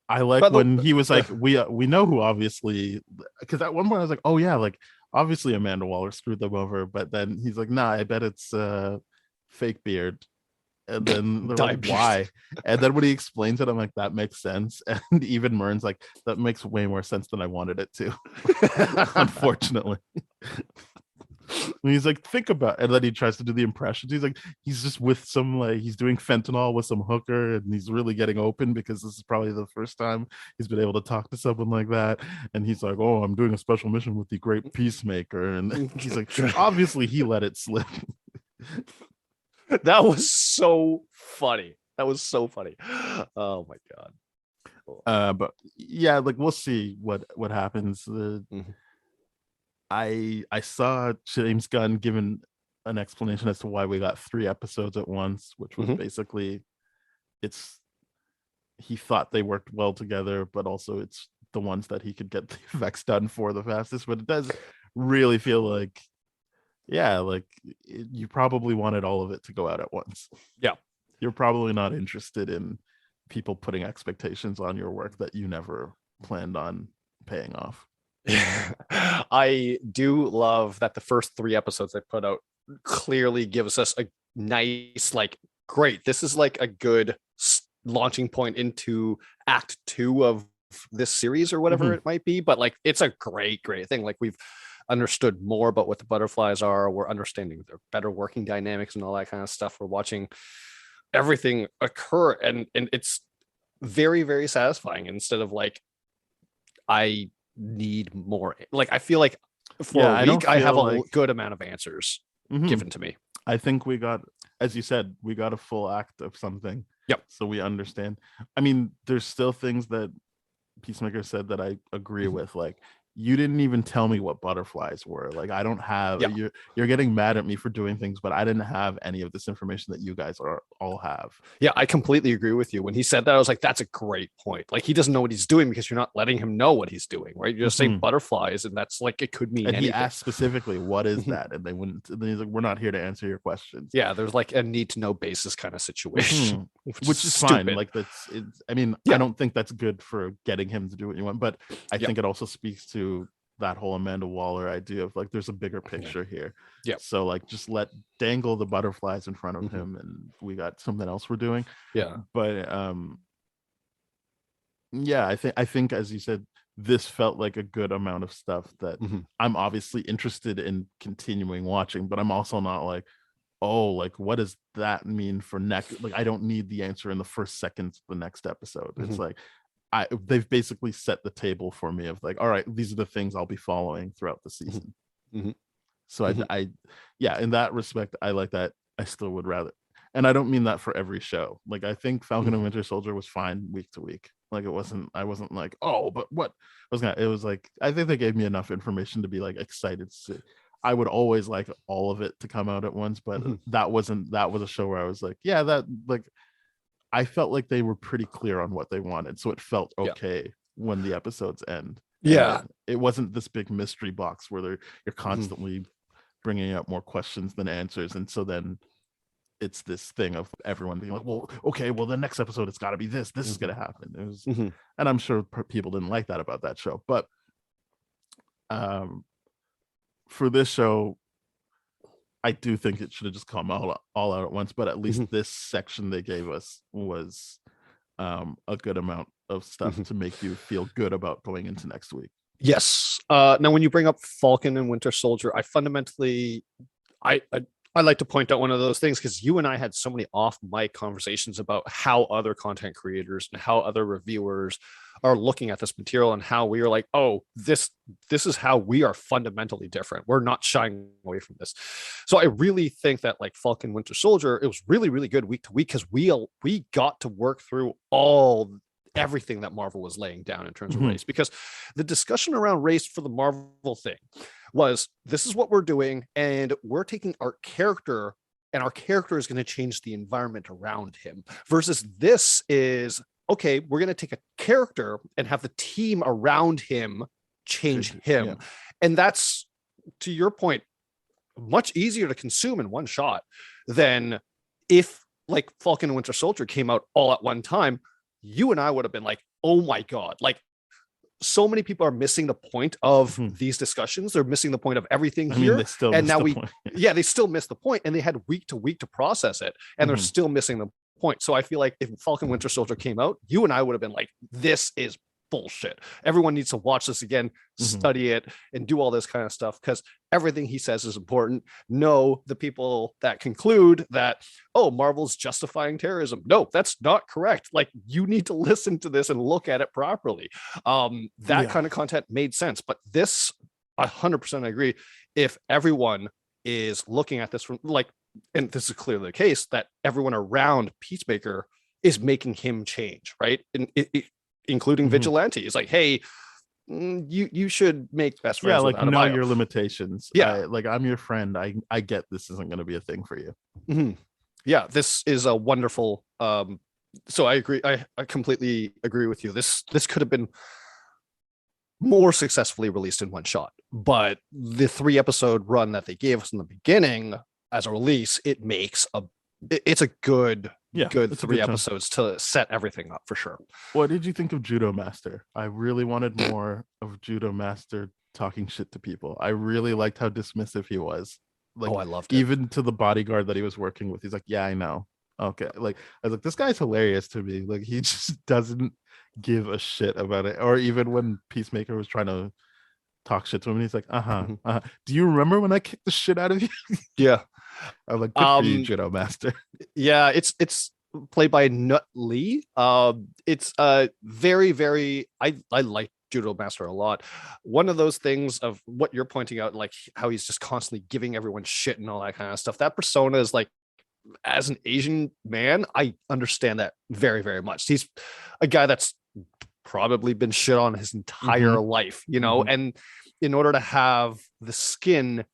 I like when he was like, we know who, obviously, because at one point I was like, oh yeah, like obviously Amanda Waller screwed them over, but then he's like, nah, I bet it's fake beard. And then they're like, why? And then when he explains it, I'm like, that makes sense. And even Myrn's like, that makes way more sense than I wanted it to. Unfortunately. And he's like, think about, and then he tries to do the impressions. He's like, he's just with some, like, he's doing fentanyl with some hooker, and he's really getting open because this is probably the first time he's been able to talk to someone like that. And he's like, oh, I'm doing a special mission with the great Peacemaker. And he's like, obviously he let it slip.
That was so funny. That was so funny. Oh my god.
But yeah, like, we'll see what happens. I saw James Gunn given an explanation as to why we got 3 episodes at once, which was basically, he thought they worked well together, but also it's the ones that he could get the effects done for the fastest. But it does really feel like, yeah, like you probably wanted all of it to go out at once.
Yeah.
You're probably not interested in people putting expectations on your work that you never planned on paying off.
I do love that the first 3 episodes they put out clearly gives us a nice, like, great, this is like a good launching point into act 2 of this series or whatever it might be. But like, it's a great thing. Like, we've understood more about what the butterflies are. We're understanding their better working dynamics and all that kind of stuff. We're watching everything occur, and it's very, very satisfying. Instead of like, I need more, like, I feel like for a week I have a good amount of answers given to me.
I think we got, as you said, we got a full act of something.
Yep.
So we understand. I mean, there's still things that Peacemaker said that I agree with. Like, you didn't even tell me what butterflies were. Like, I don't have, you're getting mad at me for doing things, but I didn't have any of this information that you guys all have.
Yeah, I completely agree with you. When he said that, I was like, that's a great point. Like, he doesn't know what he's doing because you're not letting him know what he's doing, right? You're just saying butterflies, and that's like, it could mean anything.
He asked specifically, what is that? And they wouldn't, and then he's like, we're not here to answer your questions.
Yeah, there's like a need to know basis kind of situation.
Which is fine. Like, I mean, I don't think that's good for getting him to do what you want, but I think it also speaks to that whole Amanda Waller idea of like, there's a bigger picture here. Yeah. So like, just dangle the butterflies in front of him, and we got something else we're doing.
Yeah.
But yeah, I think as you said, this felt like a good amount of stuff that I'm obviously interested in continuing watching, but I'm also not like, oh, like, what does that mean for next? Like, I don't need the answer in the first seconds of the next episode. It's like, they've basically set the table for me of like, all right, these are the things I'll be following throughout the season. So I in that respect, I like that. I still would rather, and I don't mean that for every show. Like, I think Falcon and Winter Soldier was fine week to week. Like, I wasn't like, oh, but what it was like, I think they gave me enough information to be like excited to see. I would always like all of it to come out at once, but that was a show where I was like, yeah, that, like, I felt like they were pretty clear on what they wanted, so it felt okay when the episodes end.
Yeah,
it wasn't this big mystery box where you're constantly bringing up more questions than answers, and so then it's this thing of everyone being like, well, okay, well, the next episode it's got to be this is going to happen. It was, and I'm sure people didn't like that about that show, but for this show, I do think it should have just come all out at once, but at least this section they gave us was a good amount of stuff to make you feel good about going into next week.
Yes. Now, when you bring up Falcon and Winter Soldier, I fundamentally, I like to point out one of those things, because you and I had so many off mic conversations about how other content creators and how other reviewers are looking at this material, and how we are like, oh, this is how we are fundamentally different. We're not shying away from this. So I really think that, like, Falcon Winter Soldier, it was really, really good week to week, because we got to work through everything that Marvel was laying down in terms of race, because the discussion around race for the Marvel thing was, this is what we're doing, and we're taking our character, and our character is going to change the environment around him, versus this is, okay, we're going to take a character and have the team around him change him. Yeah. And that's, to your point, much easier to consume in one shot than if, like, Falcon and Winter Soldier came out all at one time. You and I would have been like, oh my God, like, so many people are missing the point of these discussions. They're missing the point of everything here. And now they still miss the point, and they had week to week to process it, and they're still missing the point. So I feel like if Falcon Winter Soldier came out, you and I would have been like, this is bullshit. Everyone needs to watch this again,
Mhm.
study it, and do all this kind of stuff because everything he says is important. No, the people that conclude that, oh, Marvel's justifying terrorism. No, that's not correct. Like, you need to listen to this and look at it properly. That
Yeah.
kind of content made sense. But this, 100% agree. If everyone is looking at this from like, and this is clearly the case, that everyone around Peacemaker is making him change, right? And including
Mhm.
Vigilante. It's like, hey, you should make best friends.
Yeah, like
with
know
Adebayo.
your limitations.
Yeah.
I'm your friend. I get this isn't going to be a thing for you.
Mhm. Yeah, this is a wonderful. So I agree. I completely agree with you. This could have been more successfully released in one shot, but the 3-episode run that they gave us in the beginning as a release, it makes it's a good
Yeah,
good
it's a
3
good chunk.
episodes to set everything up for sure.
What did you think of Judo Master? I really wanted more of Judo Master talking shit to people. I really liked how dismissive he was. Like,
I loved it.
even to the bodyguard that he was working with. He's like, yeah, I know. Okay. Like, I was like, this guy's hilarious to me. Like, he just doesn't give a shit about it. Or even when Peacemaker was trying to talk shit to him, and he's like, do you remember when I kicked the shit out of you?
Yeah.
I'm like, good for you, Judo Master.
Yeah, it's played by Nut Lee. It's very, very. I like Judo Master a lot. One of those things of what you're pointing out, like how he's just constantly giving everyone shit and all that kind of stuff. That persona is like, as an Asian man, I understand that very, very much. He's a guy that's probably been shit on his entire life, you know, and in order to have the skin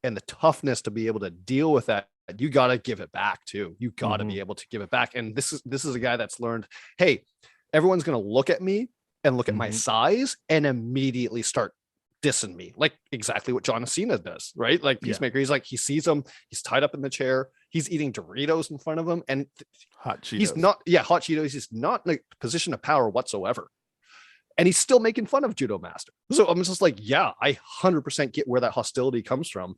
and the toughness to be able to deal with that, you got to give it back too. You got to be able to give it back. And this is a guy that's learned, hey, everyone's going to look at me and look at my size and immediately start dissing me, like exactly what John Cena does, right? Like Peacemaker, he's like, he sees him, he's tied up in the chair, he's eating Doritos in front of him, and
hot Cheetos.
He's not, hot Cheetos. He's not in a position of power whatsoever. And he's still making fun of Judo Master. So I'm just like, yeah, I 100% get where that hostility comes from.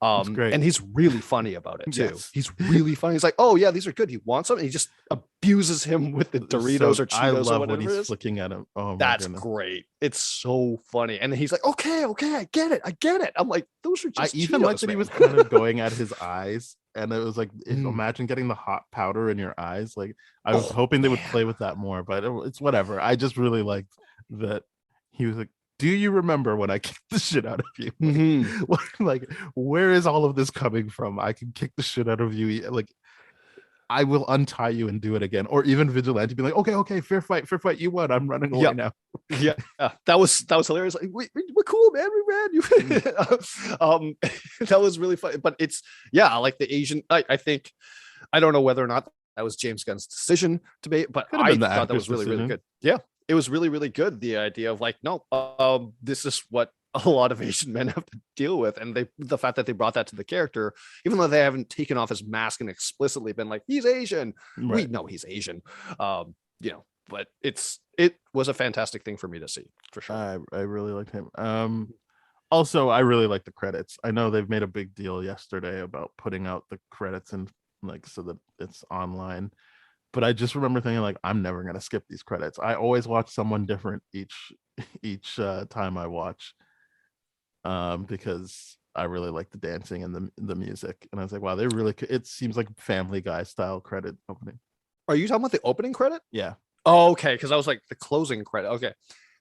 And he's really funny about it too.
Yes.
He's really funny. He's like, oh yeah, these are good. He wants them, and he just abuses him with the Doritos or Cheetos.
I love
or whatever
when
it
he's
is.
flicking at him. Oh,
that's great. It's so funny. And then he's like, okay, I get it. I'm like, those are just.
I even
Cheetos,
like that he was kind of going at his eyes, and it was like, imagine getting the hot powder in your eyes. Like, I was hoping they would play with that more, but it's whatever. I just really liked that he was like, do you remember when I kicked the shit out of you? Like, where is all of this coming from? I can kick the shit out of you. Like, I will untie you and do it again. Or even Vigilante be like, okay, fair fight. You won. I'm running away now.
Yeah, that was hilarious. Like, we're cool, man. We ran. You. That was really funny. But it's like the Asian. I think, I don't know whether or not that was James Gunn's decision to be, but I thought that was really good. Yeah. It was really, really good. The idea of like, no, this is what a lot of Asian men have to deal with. And the fact that they brought that to the character, even though they haven't taken off his mask and explicitly been like, he's Asian. Right. We know he's Asian. But it was a fantastic thing for me to see, for sure.
I really liked him. Also, I really like the credits. I know they've made a big deal yesterday about putting out the credits and like so that it's online. But I just remember thinking like, I'm never gonna skip these credits. I always watch someone different each time I watch, because I really like the dancing and the music. And I was like, wow, they really. It seems like Family Guy style credit opening.
Are you talking about the opening credit?
Yeah.
Oh, okay. Because I was like the closing credit. Okay,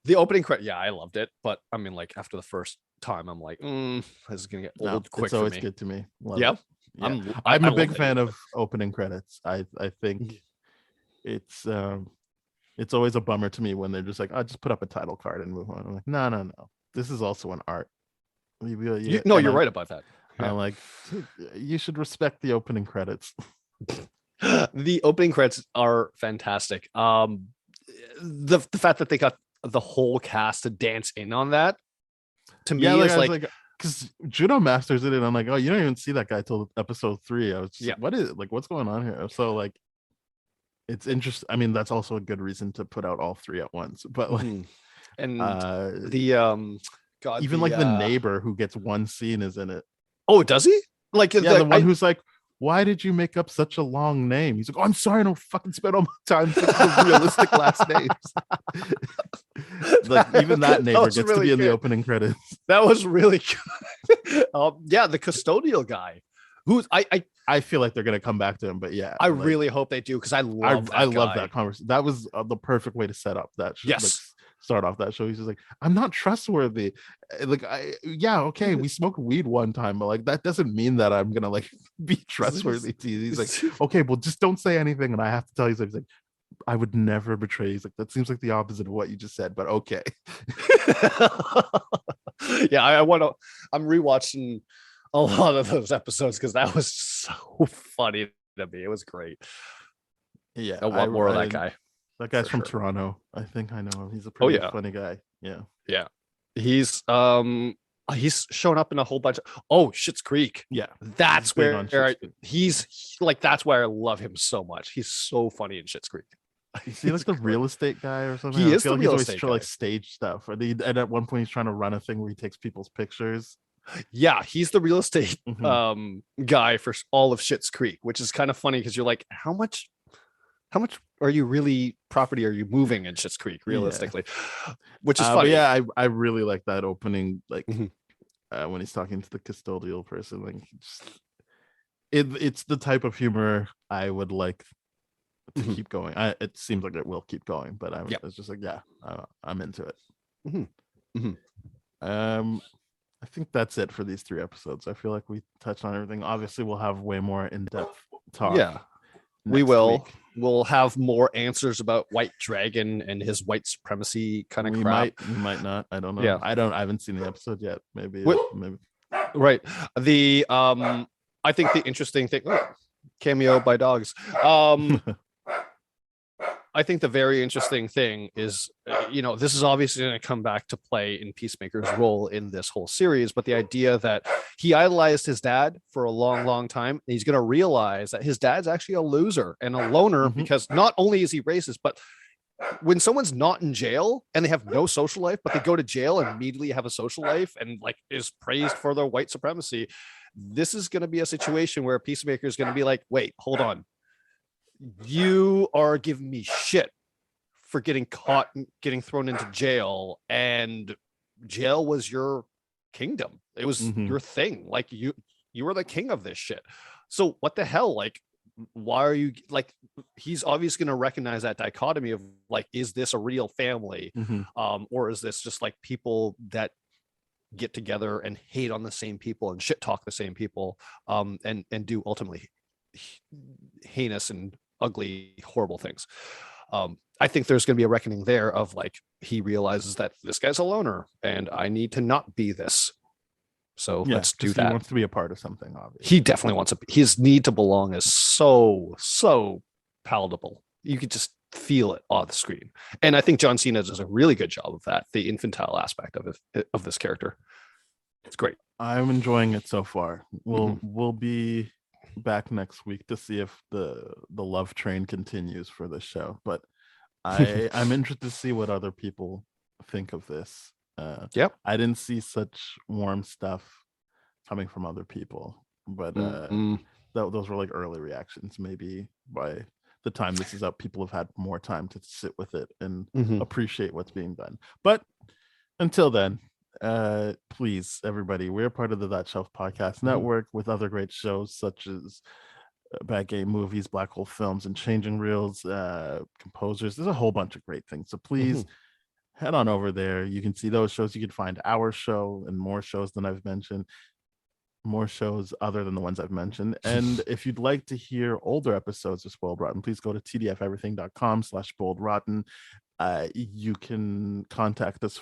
the opening credit. Yeah, I loved it. But I mean, like after the first time, I'm like, this is gonna get old quick.
It's always good to me.
Yep.
Yeah. I'm a big fan of opening credits. I think. It's always a bummer to me when they're just like, I'll just put up a title card and move on. I'm like, no. This is also an art.
You're right about that.
I'm like, you should respect the opening credits.
The opening credits are fantastic. The fact that they got the whole cast to dance in on that, to me, is like
because Judo Master's in it. I'm like, oh, you don't even see that guy till episode 3. I was just like, what is it? Like, what's going on here? So like, it's interesting. I mean, that's also a good reason to put out all 3 at once. But like,
and
the neighbor who gets one scene is in it.
Oh, does he? Like
the one who's like, why did you make up such a long name? He's like, oh, I'm sorry, I don't fucking spend all my time thinking of realistic last names. Like even that neighbor gets to be in the opening credits.
That was really good. Yeah, the custodial guy, who's
I feel like they're gonna come back to him, but yeah,
I
like,
really hope they do, because I love
that conversation. That was the perfect way to set up that show.
Yes.
Like, start off that show. He's just like, I'm not trustworthy. Like, okay, we smoked weed one time, but like that doesn't mean that I'm gonna like be trustworthy to you. He's like, okay, well, just don't say anything, and I have to tell you. He's like, I would never betray. He's like, that seems like the opposite of what you just said, but okay.
Yeah, I'm rewatching a lot of those episodes because that was so funny to me. It was great.
Yeah,
I want more of that guy.
That guy's from Toronto. I think I know him. He's a pretty funny guy. Yeah.
He's shown up in a whole bunch of Schitt's Creek.
Yeah,
that's where he's like, that's why I love him so much. He's so funny in Schitt's Creek.
Is he like the real estate guy or something?
He is the real
estate
guy.
Trying, like stage stuff. And at one point he's trying to run a thing where he takes people's pictures.
Yeah, he's the real estate guy for all of Schitt's Creek, which is kind of funny because you're like, how much are you really property are you moving in Schitt's Creek realistically? Which is funny.
Yeah, I really like that opening, like when he's talking to the custodial person. Like, it's the type of humor I would like to keep going. It seems like it will keep going, but it's just like, I'm into it. I think that's it for these 3 episodes. I feel like we touched on everything. Obviously, we'll have way more in-depth talk.
Yeah, we will. We'll have more answers about White Dragon and his white supremacy kind of crap.
We might not. I don't know.
Yeah,
I haven't seen the episode yet. Maybe.
Right. The I think the interesting thing. Cameo by dogs. I think the very interesting thing is, this is obviously going to come back to play in Peacemaker's role in this whole series, but the idea that he idolized his dad for a long, long time, and he's going to realize that his dad's actually a loser and a loner because not only is he racist, but when someone's not in jail and they have no social life, but they go to jail and immediately have a social life and like is praised for their white supremacy, this is going to be a situation where Peacemaker is going to be like, wait, hold on. You are giving me shit for getting caught and getting thrown into jail, and jail was your kingdom. It was your thing. Like you were the king of this shit. So what the hell? Like, why are you like, he's obviously going to recognize that dichotomy of like, is this a real family? Or is this just like people that get together and hate on the same people and shit talk the same people, and do ultimately heinous and ugly, horrible things. I think there's going to be a reckoning there of like, he realizes that this guy's a loner and I need to not be this. So let's do that.
He wants to be a part of something, obviously.
He definitely wants to be. His need to belong is so palatable. You could just feel it on the screen. And I think John Cena does a really good job of that, the infantile aspect of this character. It's great.
I'm enjoying it so far. We'll be back next week to see if the love train continues for this show, but I'm interested to see what other people think of this. I didn't see such warm stuff coming from other people, but those were like early reactions. Maybe by the time this is up, people have had more time to sit with it and appreciate what's being done. But until then, please, everybody, we're part of the That Shelf Podcast Network with other great shows such as Bad Game Movies, Black Hole Films, and Changing Reels, Composers. There's a whole bunch of great things. So please head on over there. You can see those shows. You can find our show and more shows than I've mentioned, more shows other than the ones I've mentioned. And if you'd like to hear older episodes of Spoiled Rotten, please go to tdfeverything.com/spoiledrotten. You can contact us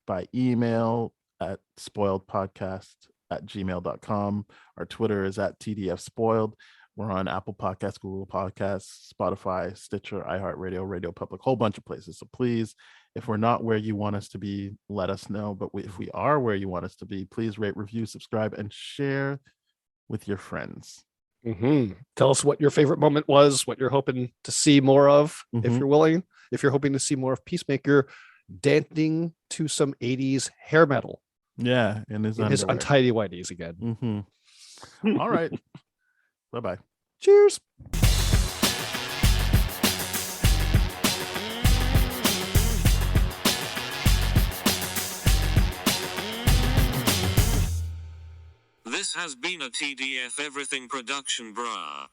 by email at spoiledpodcast@gmail.com. Our Twitter is at tdfspoiled. We're on Apple Podcasts, Google Podcasts, Spotify, Stitcher, iHeartRadio, Radio Public, whole bunch of places. So please, if we're not where you want us to be, let us know. But if we are where you want us to be, please rate, review, subscribe, and share with your friends.
Tell us what your favorite moment was, what you're hoping to see more of, if you're willing. If you're hoping to see more of Peacemaker dancing to some 80s hair metal.
Yeah, in his
untidy whities again.
All right. Bye-bye.
Cheers.
This has been a TDF Everything production, brah.